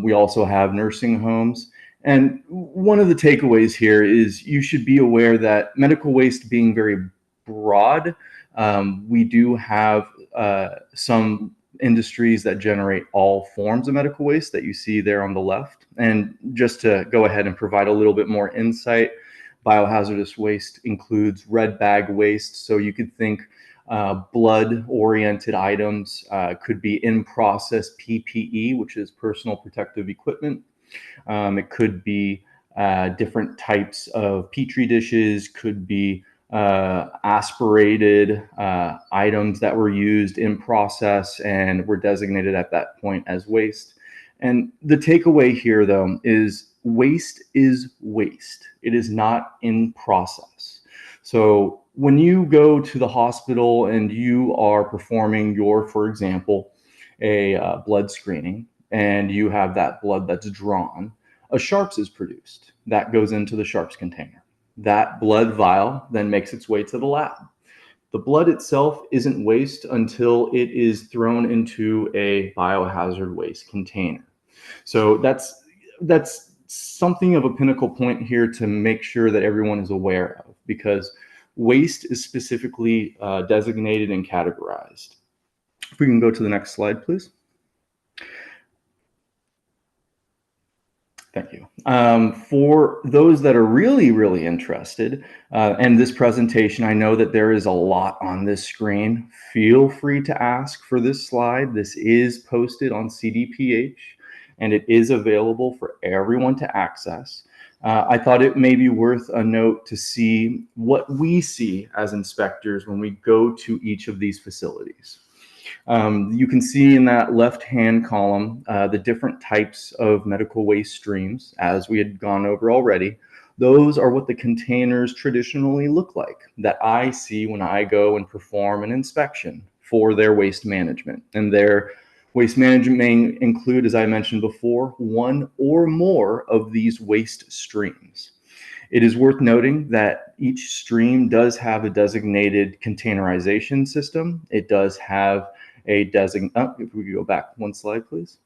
H: We also have nursing homes. And one of the takeaways here is you should be aware that medical waste being very broad, we do have some industries that generate all forms of medical waste that you see there on the left. And just to go ahead and provide a little bit more insight, biohazardous waste includes red bag waste. So you could think blood-oriented items, could be in-process PPE, which is personal protective equipment. It could be different types of Petri dishes, could be aspirated items that were used in process and were designated at that point as waste. And the takeaway here, though, is waste is waste. It is not in process. So when you go to the hospital and you are performing your, for example, a blood screening, and you have that blood that's drawn, a sharps is produced. That goes into the sharps container. That blood vial then makes its way to the lab. The blood itself isn't waste until it is thrown into a biohazard waste container. So that's something of a pinnacle point here to make sure that everyone is aware of, because waste is specifically designated and categorized. If we can go to the next slide, please. Thank you. For those that are really interested in this presentation, I know that there is a lot on this screen. Feel free to ask for this slide. This is posted on CDPH, and it is available for everyone to access. I thought it may be worth a note to see what we see as inspectors when we go to each of these facilities. You can see in that left-hand column the different types of medical waste streams, as we had gone over already. Those are what the containers traditionally look like that I see when I go and perform an inspection for their waste management. And their waste management may include, as I mentioned before, one or more of these waste streams. It is worth noting that each stream does have a designated containerization system. It does have a if we could go back one slide, please.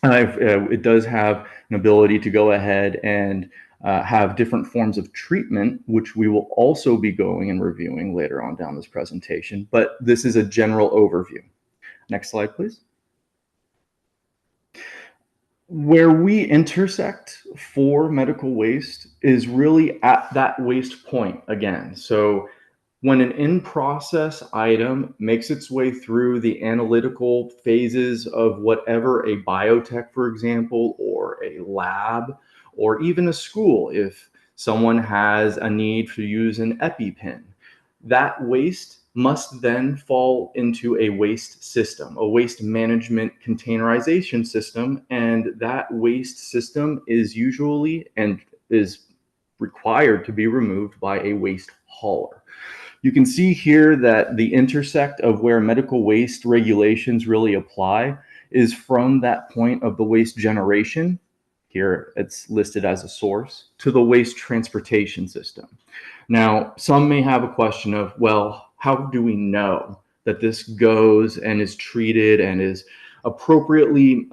H: It does have an ability to go ahead and have different forms of treatment, which we will also be going and reviewing later on down this presentation. But this is a general overview. Next slide, please. Where we intersect for medical waste is really at that waste point again. So when an in-process item makes its way through the analytical phases of whatever a biotech, for example, or a lab, or even a school, if someone has a need to use an EpiPen, that waste must then fall into a waste system, a waste management containerization system. And that waste system is usually and is required to be removed by a waste hauler. You can see here that the intersect of where medical waste regulations really apply is from that point of the waste generation. Here it's listed as a source, to the waste transportation system. Now, some may have a question of, well, how do we know that this goes and is treated and is appropriately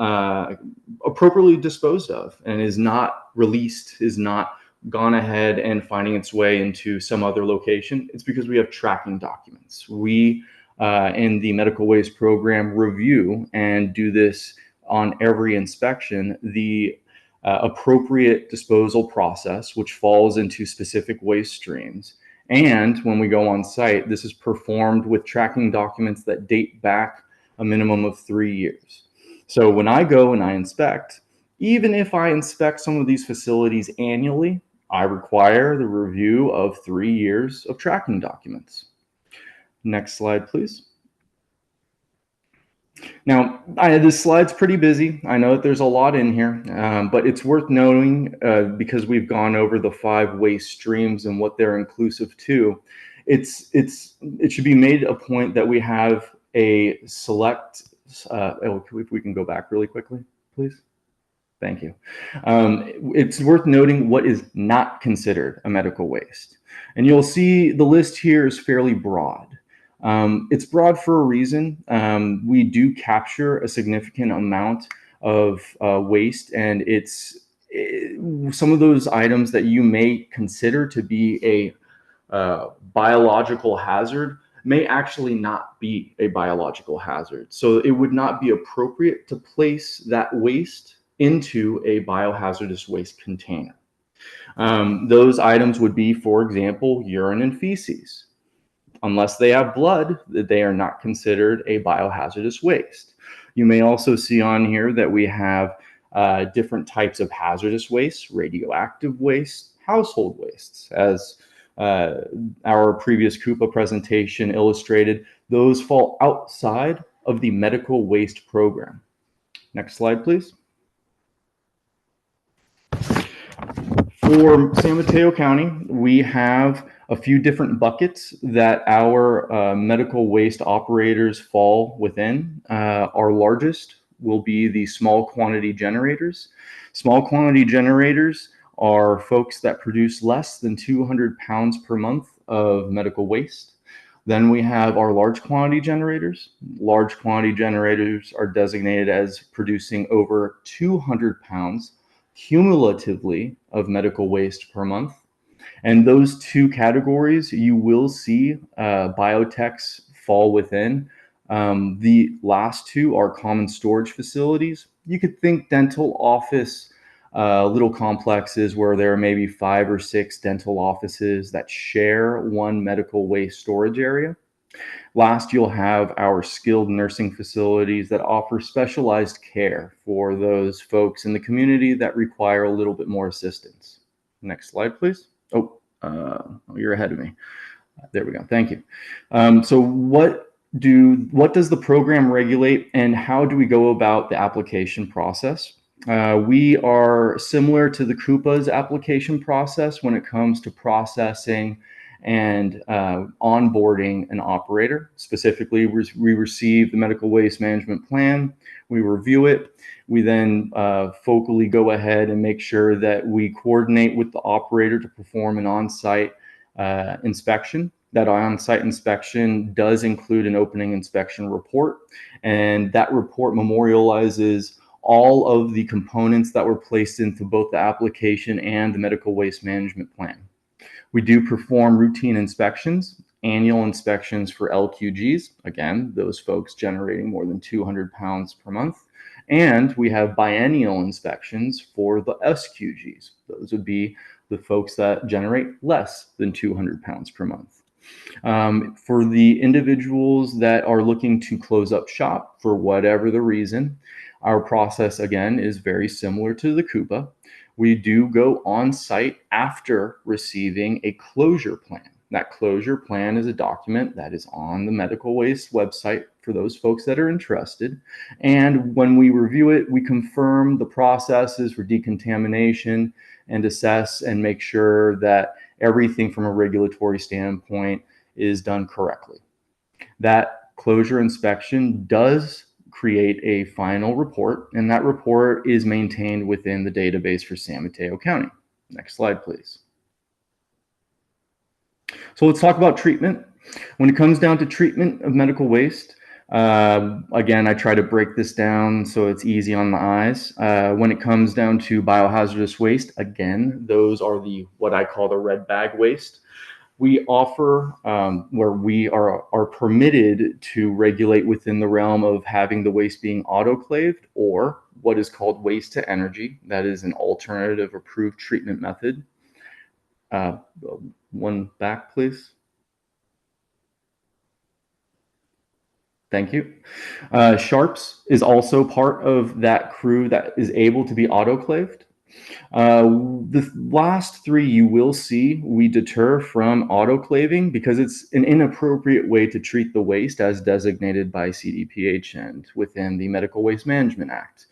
H: disposed of and is not released, is not gone ahead and finding its way into some other location? It's because we have tracking documents. We, in the medical waste program, review and do this on every inspection, the appropriate disposal process, which falls into specific waste streams. And when we go on site, this is performed with tracking documents that date back a minimum of 3 years. So when I go and I inspect, even if I inspect some of these facilities annually, I require the review of 3 years of tracking documents. Next slide, please. Now, this slide's pretty busy. I know that there's a lot in here, but it's worth noting because we've gone over the 5 waste streams and what they're inclusive to. It should be made a point that we have a select. If we can go back really quickly, please. Thank you. It's worth noting what is not considered a medical waste. And you'll see the list here is fairly broad. It's broad for a reason. We do capture a significant amount of waste, and some of those items that you may consider to be a biological hazard may actually not be a biological hazard. So it would not be appropriate to place that waste into a biohazardous waste container. Those items would be, for example, urine and feces. Unless they have blood, they are not considered a biohazardous waste. You may also see on here that we have different types of hazardous waste, radioactive waste, household wastes. As our previous Coupa presentation illustrated, those fall outside of the medical waste program. Next slide, please. For San Mateo County, we have a few different buckets that our medical waste operators fall within. Our largest will be the small quantity generators. Small quantity generators are folks that produce less than 200 pounds per month of medical waste. Then we have our large quantity generators. Large quantity generators are designated as producing over 200 pounds cumulatively of medical waste per month. And those 2 categories you will see biotechs fall within. The last 2 are common storage facilities. You could think dental office, little complexes where there are maybe 5 or 6 dental offices that share one medical waste storage area. Last, you'll have our skilled nursing facilities that offer specialized care for those folks in the community that require a little bit more assistance. Next slide, please. Oh, you're ahead of me. There we go. Thank you. So what does the program regulate, and how do we go about the application process? We are similar to the Coupa's application process when it comes to processing and onboarding an operator. Specifically, we receive the medical waste management plan, we review it, we then focally go ahead and make sure that we coordinate with the operator to perform an on-site inspection. That on-site inspection does include an opening inspection report, and that report memorializes all of the components that were placed into both the application and the medical waste management plan. We do perform routine inspections, annual inspections for LQGs, again, those folks generating more than 200 pounds per month. And we have biennial inspections for the SQGs. Those would be the folks that generate less than 200 pounds per month. For the individuals that are looking to close up shop for whatever the reason, our process, again, is very similar to the Coupa. We do go on site after receiving a closure plan. That closure plan is a document that is on the medical waste website for those folks that are interested. And when we review it, we confirm the processes for decontamination and assess and make sure that everything from a regulatory standpoint is done correctly. That closure inspection does create a final report, and that report is maintained within the database for San Mateo County. Next slide, please. So let's talk about treatment. When it comes down to treatment of medical waste, again, I try to break this down so it's easy on the eyes. When it comes down to biohazardous waste, again, those are what I call the red bag waste. We offer where we are permitted to regulate within the realm of having the waste being autoclaved, or what is called waste to energy. That is an alternative approved treatment method. One back, please. Thank you. Sharps is also part of that crew that is able to be autoclaved. The last three you will see we deter from autoclaving because it's an inappropriate way to treat the waste as designated by CDPH and within the Medical Waste Management Act.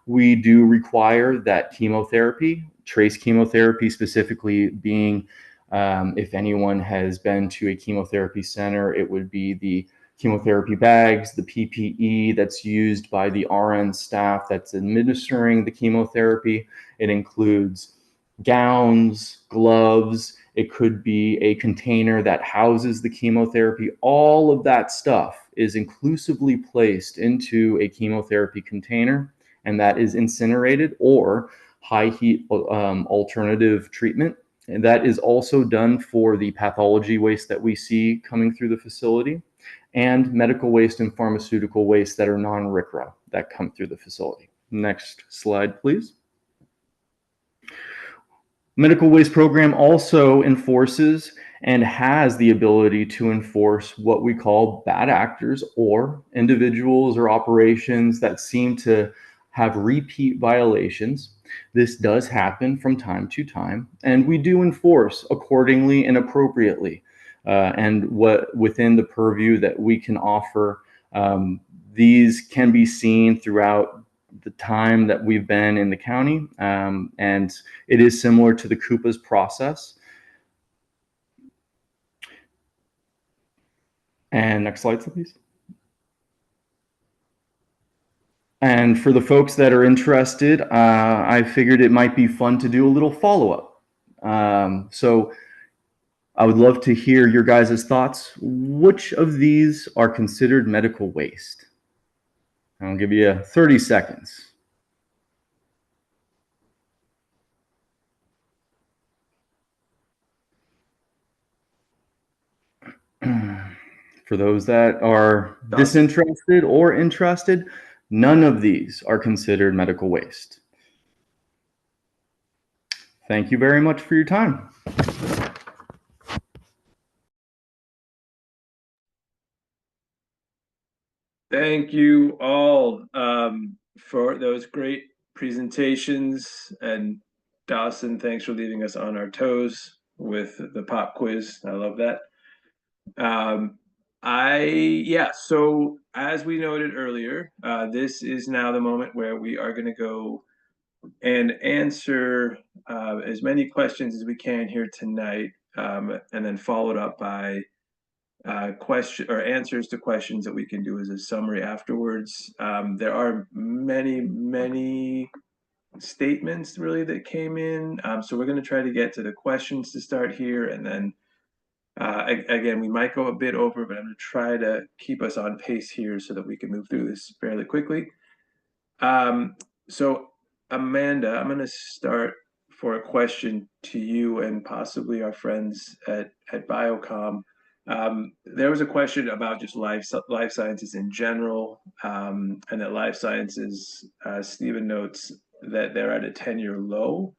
H: We do require that chemotherapy, trace chemotherapy specifically being, if anyone has been to a chemotherapy center, it would be the chemotherapy bags, the PPE that's used by the RN staff that's administering the chemotherapy. It includes gowns, gloves. It could be a container that houses the chemotherapy. All of that stuff is inclusively placed into a chemotherapy container, and that is incinerated or high heat alternative treatment. And that is also done for the pathology waste that we see coming through the facility, and medical waste and pharmaceutical waste that are non-RCRA that come through the facility. Next slide, please. Medical waste program also enforces and has the ability to enforce what we call bad actors or individuals or operations that seem to have repeat violations. This does happen from time to time, and we do enforce accordingly and appropriately. And what within the purview that we can offer, these can be seen throughout the time that we've been in the county, and it is similar to the CUPA's process. And next slide, please. And for the folks that are interested, I figured it might be fun to do a little follow-up. So I would love to hear your guys' thoughts. Which of these are considered medical waste? I'll give you 30 seconds. For those that are disinterested or interested, none of these are considered medical waste. Thank you very much for your time.
A: Thank you all for those great presentations. And Dawson, thanks for leaving us on our toes with the pop quiz. I love that. So as we noted earlier, this is now the moment where we are going to go and answer as many questions as we can here tonight, and then followed up by question or answers to questions that we can do as a summary afterwards. There are many statements really that came in, so we're going to try to get to the questions to start here, and then again, we might go a bit over, but I'm going to try to keep us on pace here so that we can move through this fairly quickly. So Amanda, I'm going to start for a question to you and possibly our friends at Biocom. There was a question about just life sciences in general, and that life sciences, Stephen notes that they're at a 10-year low,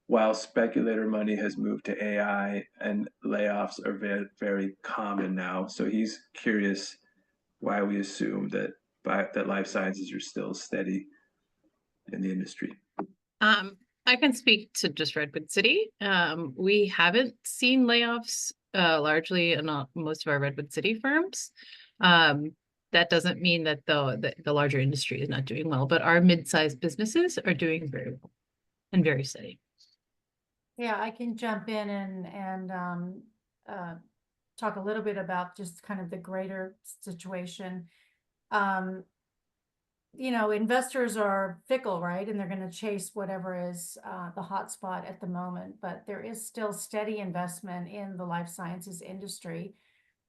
A: while speculator money has moved to AI and layoffs are very, very common now. So he's curious why we assume that life sciences are still steady in the industry.
D: I can speak to just Redwood City. We haven't seen layoffs largely in most of our Redwood City firms. That doesn't mean that the larger industry is not doing well, but our mid-sized businesses are doing very well and very steady.
E: Yeah, I can jump in and talk a little bit about just kind of the greater situation. You know, investors are fickle, right? And they're going to chase whatever is the hot spot at the moment, but there is still steady investment in the life sciences industry.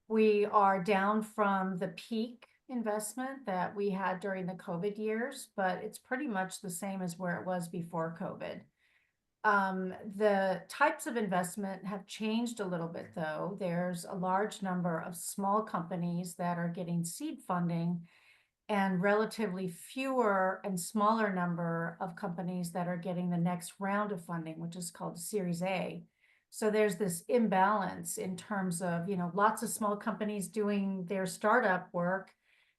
E: We are down from the peak investment that we had during the COVID years, but it's pretty much the same as where it was before COVID. The types of investment have changed a little bit, though. There's a large number of small companies that are getting seed funding, and relatively fewer and smaller number of companies that are getting the next round of funding, which is called Series A. So there's this imbalance in terms of, you know, lots of small companies doing their startup work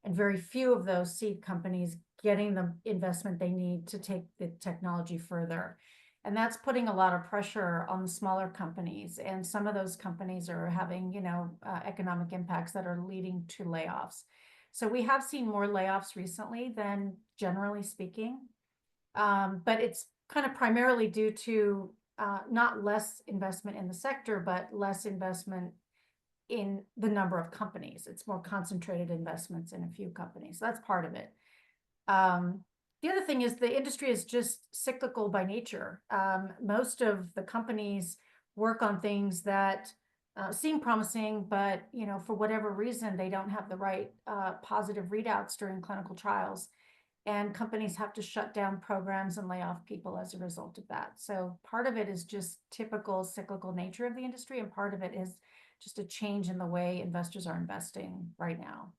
E: and very few of those seed companies getting the investment they need to take the technology further. And that's putting a lot of pressure on the smaller companies. And some of those companies are having, economic impacts that are leading to layoffs. So we have seen more layoffs recently than generally speaking. But it's kind of primarily due to not less investment in the sector, but less investment in the number of companies. It's more concentrated investments in a few companies. So that's part of it. The other thing is the industry is just cyclical by nature. Most of the companies work on things that seem promising, but for whatever reason, they don't have the right positive readouts during clinical trials. And companies have to shut down programs and lay off people as a result of that. So part of it is just typical cyclical nature of the industry, and part of it is just a change in the way investors are investing right now.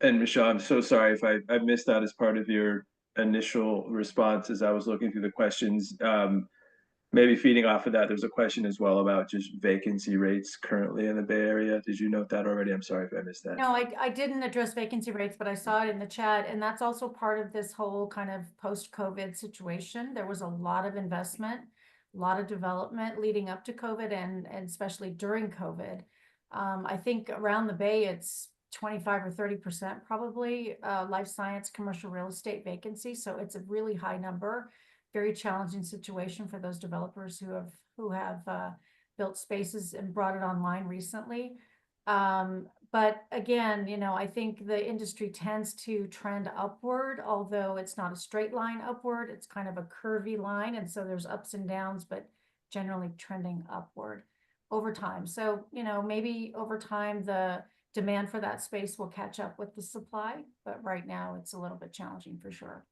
A: And Michelle, I'm so sorry if I missed that as part of your initial response as I was looking through the questions. Maybe feeding off of that, there's a question as well about just vacancy rates currently in the Bay Area. Did you note that already? I'm sorry if I missed that.
E: No, I didn't address vacancy rates, but I saw it in the chat, and that's also part of this whole kind of post-COVID situation. There was a lot of investment, a lot of development leading up to COVID and especially during COVID. I think around the Bay, it's 25 or 30% probably life science commercial real estate vacancy. So it's a really high number. Very challenging situation for those developers who have built spaces and brought it online recently. But again, I think the industry tends to trend upward, although it's not a straight line upward. It's kind of a curvy line, and so there's ups and downs, but generally trending upward over time. So maybe over time the demand for that space will catch up with the supply, but right now it's a little bit challenging for sure.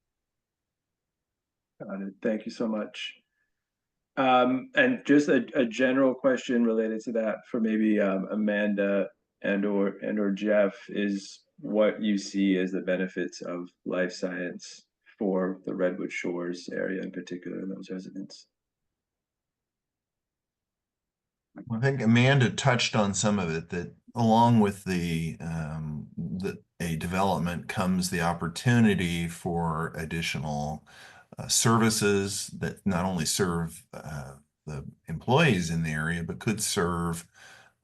A: Got it. Thank you so much. And just a general question related to that for maybe Amanda and or Jeff is what you see as the benefits of life science for the Redwood Shores area in particular, and those residents.
B: I think Amanda touched on some of it, that along with a development comes the opportunity for additional services that not only serve the employees in the area, but could serve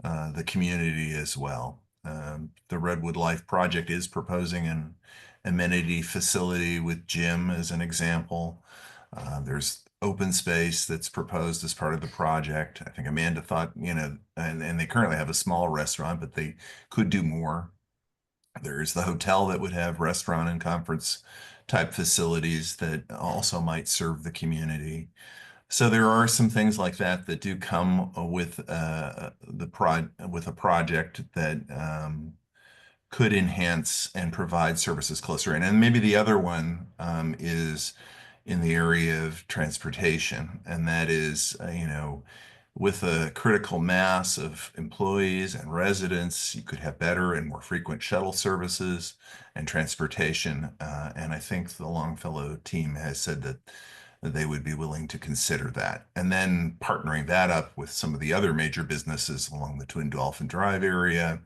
B: the community as well. The Redwood Life Project is proposing an amenity facility with gym as an example. There's open space that's proposed as part of the project. I think Amanda thought, and they currently have a small restaurant, but they could do more. There's the hotel that would have restaurant and conference type facilities that also might serve the community. So there are some things like that that do come with a project that could enhance and provide services closer in. And maybe the other one is in the area of transportation, and that is, with a critical mass of employees and residents, you could have better and more frequent shuttle services and transportation. And I think the Longfellow team has said that they would be willing to consider that. And then partnering that up with some of the other major businesses along the Twin Dolphin Drive area.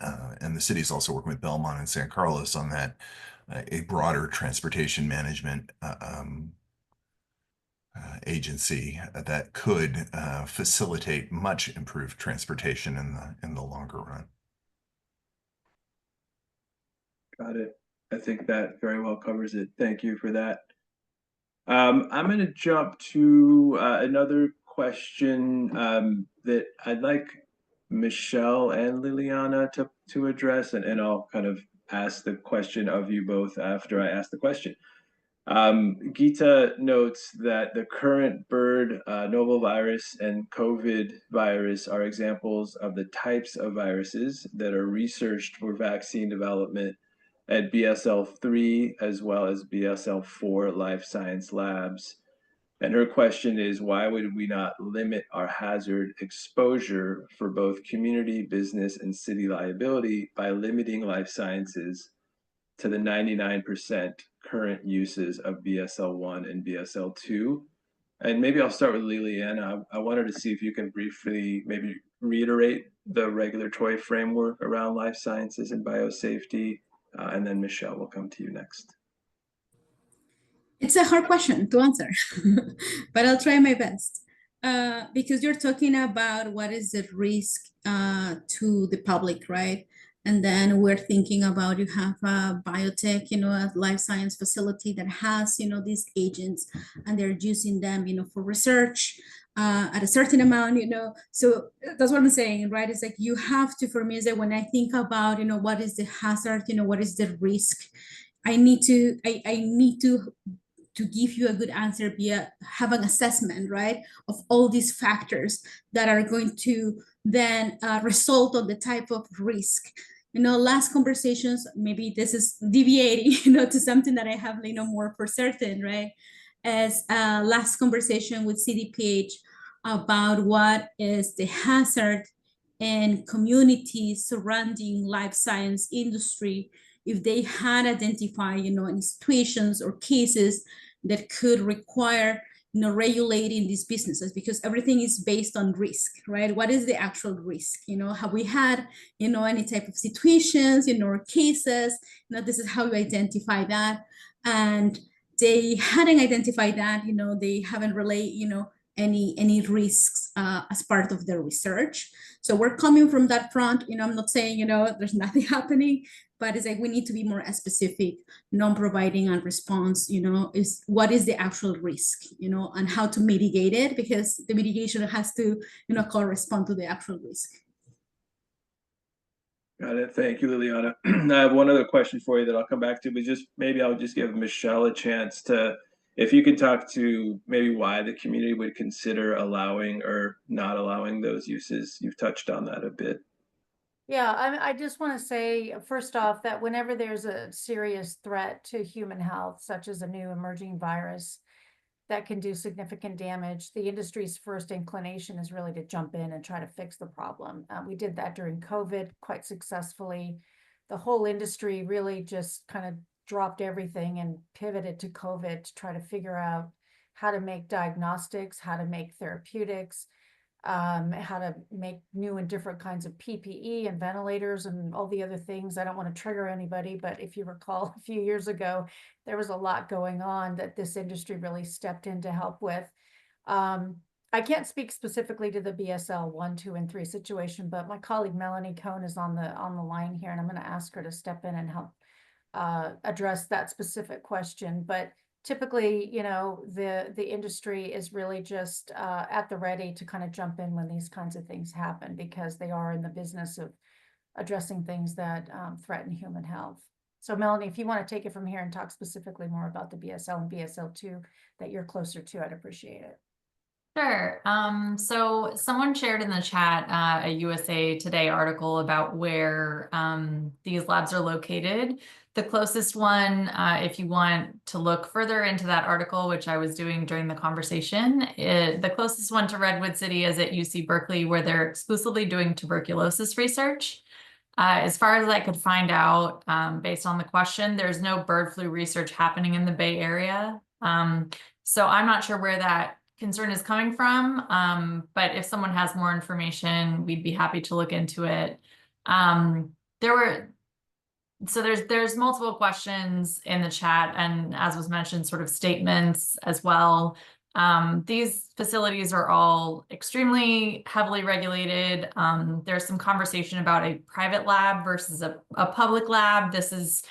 B: And the city is also working with Belmont and San Carlos on that, a broader transportation management agency that could facilitate much improved transportation in the longer run.
A: Got it. I think that very well covers it. Thank you for that. I'm going to jump to another question that I'd like Michelle and Liliana to address, and I'll kind of ask the question of you both after I ask the question. Gita notes that the current bird novovirus and COVID virus are examples of the types of viruses that are researched for vaccine development at BSL-3 as well as BSL-4 life science labs. And her question is, why would we not limit our hazard exposure for both community, business, and city liability by limiting life sciences to the 99% current uses of BSL-1 and BSL-2? And maybe I'll start with Liliana. I wanted to see if you can briefly maybe reiterate the regulatory framework around life sciences and biosafety, and then Michelle will come to you next.
G: It's a hard question to answer, but I'll try my best. Because you're talking about what is the risk to the public, right? And then we're thinking about, you have a biotech, a life science facility that has, these agents, and they're using them, for research at a certain amount, So that's what I'm saying, right? It's like you have to, for me, is that when I think about, what is the hazard, what is the risk, I need to give you a good answer via have an assessment, right, of all these factors that are going to then result on the type of risk. Last conversations, maybe this is deviating, to something that I have, more for certain, right? As last conversation with CDPH about what is the hazard in communities surrounding life science industry if they had identified, any situations or cases that could require, regulating these businesses, because everything is based on risk, right? What is the actual risk? Have we had, any type of situations, or cases? This is how you identify that. And they hadn't identified that, they haven't relayed, any risks as part of their research. So we're coming from that front. I'm not saying, there's nothing happening, but it's like we need to be more specific. Non-providing and response, is what is the actual risk, and how to mitigate it, because the mitigation has to, correspond to the actual risk.
A: Got it. Thank you, Liliana. I have one other question for you that I'll come back to, but maybe I'll just give Michelle a chance to, if you could talk to maybe why the community would consider allowing or not allowing those uses. You've touched on that a bit.
E: Yeah, I just want to say, first off, that whenever there's a serious threat to human health, such as a new emerging virus that can do significant damage, the industry's first inclination is really to jump in and try to fix the problem. We did that during COVID quite successfully. The whole industry really just kind of dropped everything and pivoted to COVID to try to figure out how to make diagnostics, how to make therapeutics, how to make new and different kinds of PPE and ventilators and all the other things. I don't want to trigger anybody, but if you recall a few years ago, there was a lot going on that this industry really stepped in to help with. I can't speak specifically to the BSL 1, 2, and 3 situation, but my colleague Melanie Cohn is on the line here, and I'm going to ask her to step in and help address that specific question. But typically, the industry is really just at the ready to kind of jump in when these kinds of things happen, because they are in the business of addressing things that threaten human health. So Melanie, if you want to take it from here and talk specifically more about the BSL and BSL2 that you're closer to, I'd appreciate it.
I: Sure. So someone shared in the chat a USA Today article about where these labs are located. The closest one, if you want to look further into that article, which I was doing during the conversation, the closest one to Redwood City is at UC Berkeley, where they're exclusively doing tuberculosis research. As far as I could find out, based on the question, there's no bird flu research happening in the Bay Area. So I'm not sure where that concern is coming from, but if someone has more information, we'd be happy to look into it. There's multiple questions in the chat, and as was mentioned, sort of statements as well. These facilities are all extremely heavily regulated. There's some conversation about a private lab versus a public lab. This is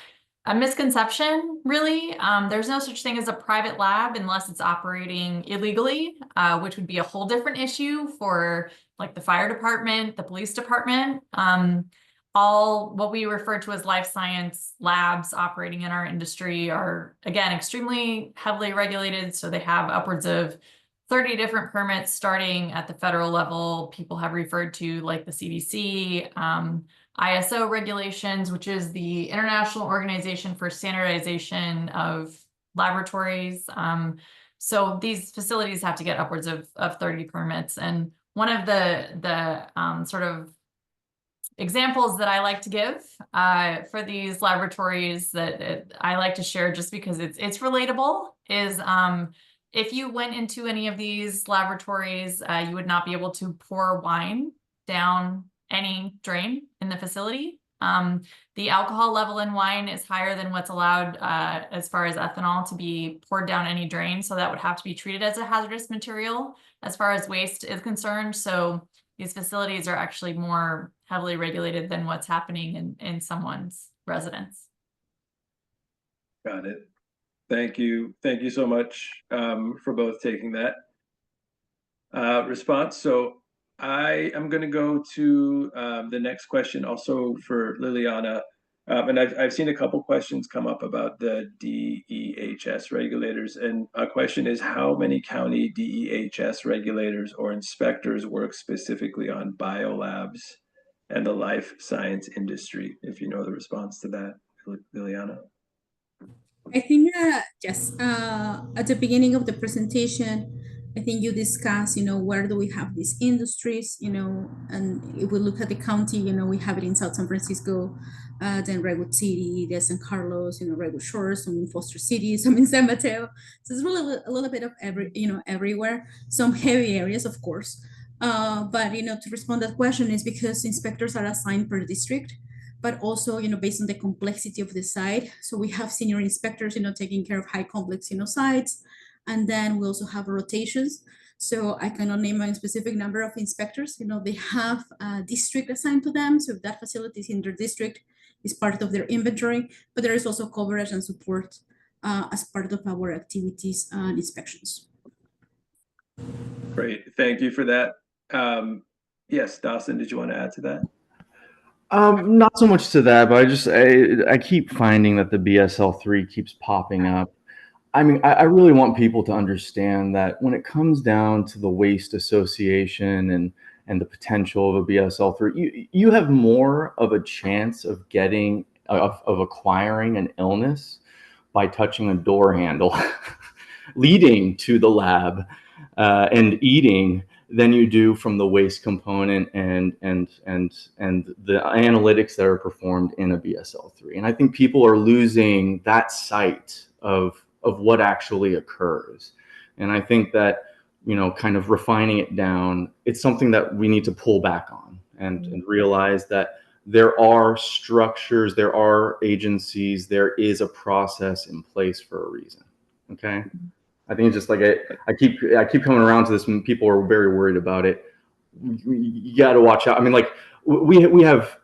I: a misconception, really. There's no such thing as a private lab unless it's operating illegally, which would be a whole different issue for like the fire department, the police department. All what we refer to as life science labs operating in our industry are, again, extremely heavily regulated. So they have upwards of 30 different permits starting at the federal level. People have referred to like the CDC, ISO regulations, which is the International Organization for Standardization of Laboratories. So these facilities have to get upwards of 30 permits. And one of the sort of examples that I like to give for these laboratories that I like to share just because it's relatable is if you went into any of these laboratories, you would not be able to pour wine down any drain in the facility. The alcohol level in wine is higher than what's allowed as far as ethanol to be poured down any drain. So that would have to be treated as a hazardous material as far as waste is concerned. So these facilities are actually more heavily regulated than what's happening in someone's residence.
A: Got it. Thank you. Thank you so much for both taking that response. So I am going to go to the next question also for Liliana. And I've seen a couple questions come up about the DEHS regulators. And a question is, how many county DEHS regulators or inspectors work specifically on biolabs and the life science industry? If you know the response to that, Liliana.
G: I think, yes, at the beginning of the presentation, I think you discussed, where do we have these industries, and if we look at the county, we have it in South San Francisco, then Redwood City, there's San Carlos, Redwood Shores, some in Foster City, some in San Mateo. So it's really a little bit of everywhere, some heavy areas, of course. But, to respond to that question is because inspectors are assigned per district, but also, based on the complexity of the site. So we have senior inspectors, taking care of high complex, sites. And then we also have rotations. So I cannot name a specific number of inspectors, they have a district assigned to them. So if that facility is in their district, is part of their inventory, but there is also coverage and support as part of our activities and inspections.
A: Great, thank you for that. Yes, Dawson, did you want to add to that?
H: Not so much to that, but I keep finding that the BSL-3 keeps popping up. I mean, I really want people to understand that when it comes down to the waste association and the potential of a BSL-3, you have more of a chance of acquiring an illness by touching a door handle leading to the lab and eating than you do from the waste component and the analytics that are performed in a BSL-3. And I think people are losing that sight of what actually occurs. And I think that, kind of refining it down, it's something that we need to pull back on and realize that there are structures, there are agencies, there is a process in place for a reason. Okay. I think it's just like I keep coming around to this, and people are very worried about it. You got to watch out. I mean, like we have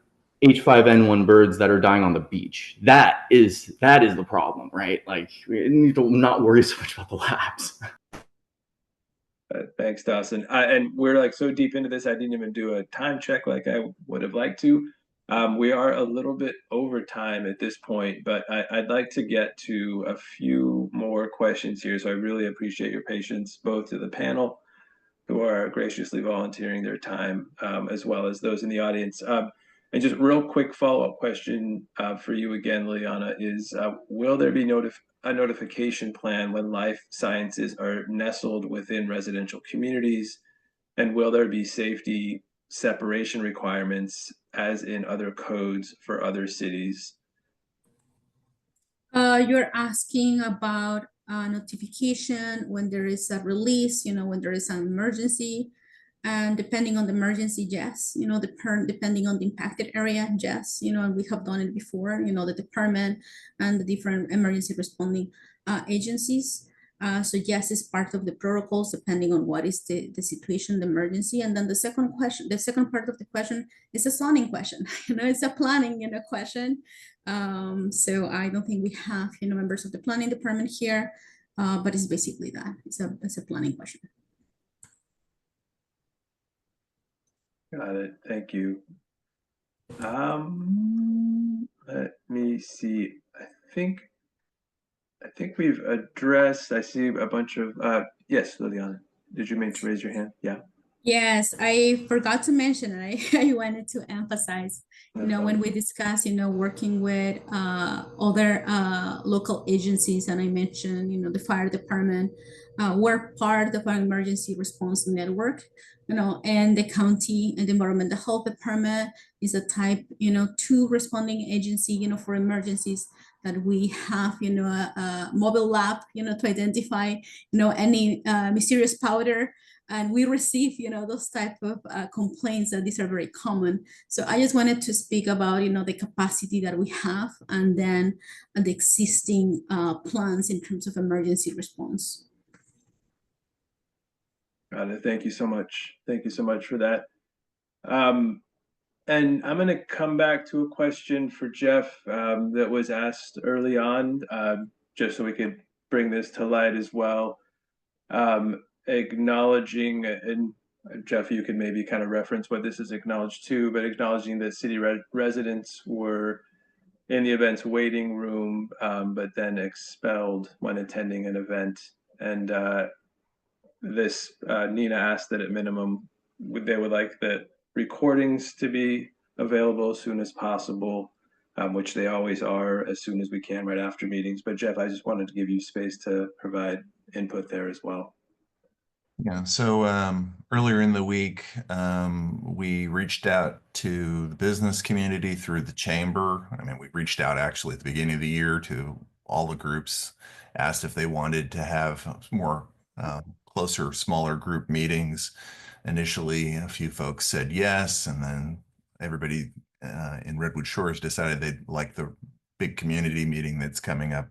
H: H5N1 birds that are dying on the beach. That is the problem, right? Like we need to not worry so much about the labs.
A: Thanks, Dawson. And we're like so deep into this, I didn't even do a time check like I would have liked to. We are a little bit over time at this point, but I'd like to get to a few more questions here. So I really appreciate your patience, both to the panel who are graciously volunteering their time, as well as those in the audience. And just real quick follow-up question for you again, Liliana, is will there be a notification plan when life sciences are nestled within residential communities? And will there be safety separation requirements as in other codes for other cities?
G: You're asking about notification when there is a release, when there is an emergency. And depending on the emergency, yes, depending on the impacted area, yes, and we have done it before, the department and the different emergency responding agencies. So yes, it's part of the protocols depending on what is the situation, the emergency. And then the second part of the question is a zoning question. It's a planning question. So I don't think we have members of the planning department here, but it's basically that. It's a planning question.
A: Got it. Thank you. Let me see. I think we've addressed, I see a bunch of, yes, Liliana, did you mean to raise your hand? Yeah.
G: Yes, I forgot to mention, and I wanted to emphasize, when we discuss, working with other local agencies, and I mentioned, the fire department, we're part of an emergency response network, and the county and the environmental health department is a type, 2 responding agency, for emergencies that we have, a mobile lab, to identify, any mysterious powder And we receive, those type of complaints that these are very common. So I just wanted to speak about, the capacity that we have, and then the existing plans in terms of emergency response.
A: Got it. Thank you so much. Thank you so much for that. And I'm going to come back to a question for Jeff that was asked early on, just so we could bring this to light as well. Acknowledging, and Jeff, you could maybe kind of reference what this is acknowledged to, but acknowledging that city residents were in the event's waiting room, but then expelled when attending an event. And Nina asked that at minimum, they would like the recordings to be available as soon as possible, which they always are as soon as we can right after meetings. But Jeff, I just wanted to give you space to provide input there as well.
B: Yeah, so earlier in the week, we reached out to the business community through the chamber. I mean, we reached out actually at the beginning of the year to all the groups, asked if they wanted to have more closer, smaller group meetings. Initially, a few folks said yes, and then everybody in Redwood Shores decided they'd like the big community meeting that's coming up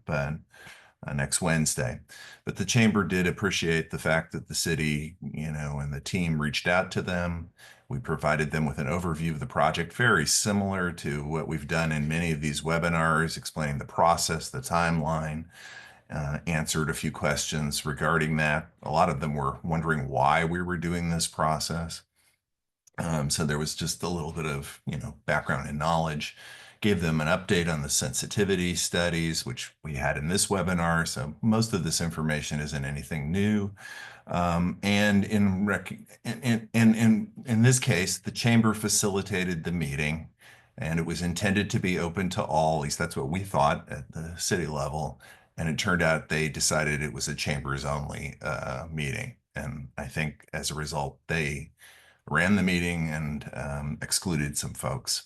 B: next Wednesday. But the chamber did appreciate the fact that the city, and the team reached out to them. We provided them with an overview of the project, very similar to what we've done in many of these webinars, explaining the process, the timeline, answered a few questions regarding that. A lot of them were wondering why we were doing this process. So there was just a little bit of, background and knowledge. Gave them an update on the sensitivity studies, which we had in this webinar. So most of this information isn't anything new. And in this case, the chamber facilitated the meeting, and it was intended to be open to all. At least that's what we thought at the city level. And it turned out they decided it was a chambers only meeting. And I think as a result, they ran the meeting and excluded some folks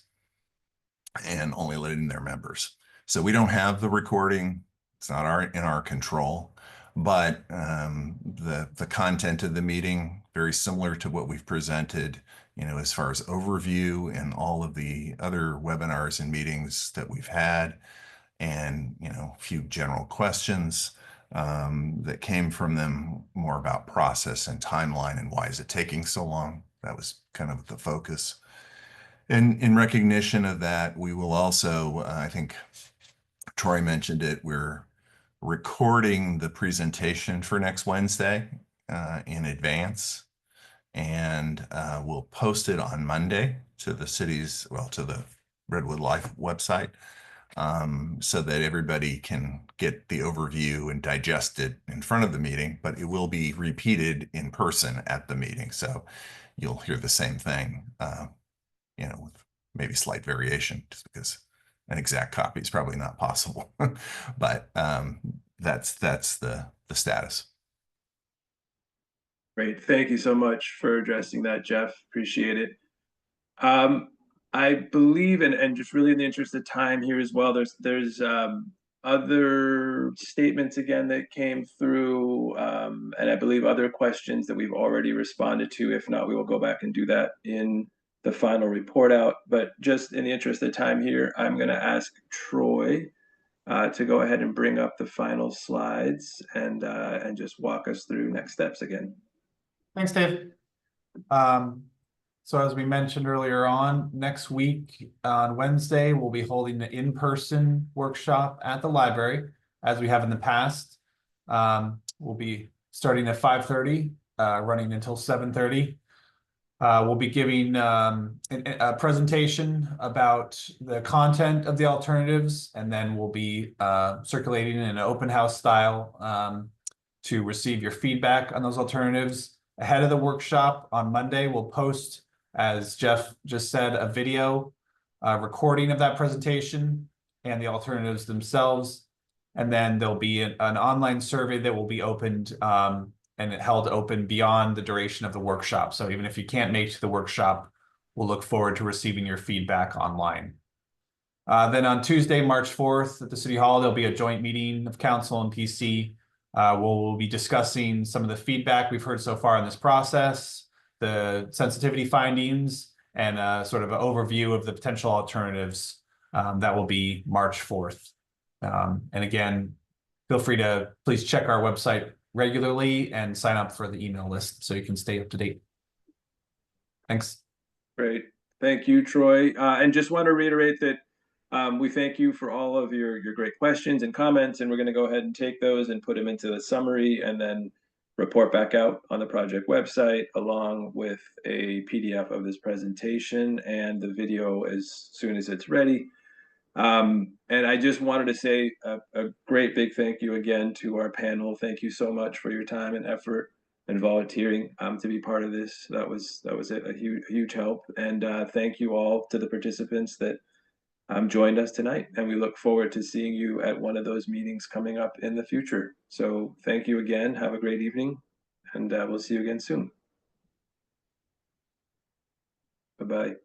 B: and only letting their members. So we don't have the recording. It's not in our control, but the content of the meeting, very similar to what we've presented, as far as overview and all of the other webinars and meetings that we've had, and, a few general questions that came from them, more about process and timeline and why is it taking so long. That was kind of the focus. And in recognition of that, we will also, I think Troy mentioned it, we're recording the presentation for next Wednesday in advance, and we'll post it on Monday to the to the Redwood Life website, so that everybody can get the overview and digest it in front of the meeting, but it will be repeated in person at the meeting. So you'll hear the same thing, with maybe slight variation, just because an exact copy is probably not possible. But that's the status.
A: Great. Thank you so much for addressing that, Jeff. Appreciate it. I believe, and just really in the interest of time here as well, there's other statements again that came through, and I believe other questions that we've already responded to. If not, we will go back and do that in the final report out. But just in the interest of time here, I'm going to ask Troy to go ahead and bring up the final slides and just walk us through next steps again.
C: Thanks, Dave. So as we mentioned earlier on, next week on Wednesday, we'll be holding the in-person workshop at the library, as we have in the past. We'll be starting at 5:30, running until 7:30. We'll be giving a presentation about the content of the alternatives, and then we'll be circulating in an open house style to receive your feedback on those alternatives. Ahead of the workshop on Monday, we'll post, as Jeff just said, a video recording of that presentation and the alternatives themselves. And then there'll be an online survey that will be opened and held open beyond the duration of the workshop. So even if you can't make it to the workshop, we'll look forward to receiving your feedback online. Then on Tuesday, March 4th at the City Hall, there'll be a joint meeting of Council and PC We'll be discussing some of the feedback we've heard so far in this process, the sensitivity findings, and sort of an overview of the potential alternatives. That will be March 4th. And again, feel free to please check our website regularly and sign up for the email list so you can stay up to date. Thanks.
A: Great. Thank you, Troy. And just want to reiterate that we thank you for all of your great questions and comments, and we're going to go ahead and take those and put them into the summary and then report back out on the project website along with a PDF of this presentation and the video as soon as it's ready. And I just wanted to say a great big thank you again to our panel. Thank you so much for your time and effort and volunteering to be part of this. That was a huge help. And thank you all to the participants that joined us tonight. And we look forward to seeing you at one of those meetings coming up in the future. So thank you again. Have a great evening, and we'll see you again soon. Bye-bye.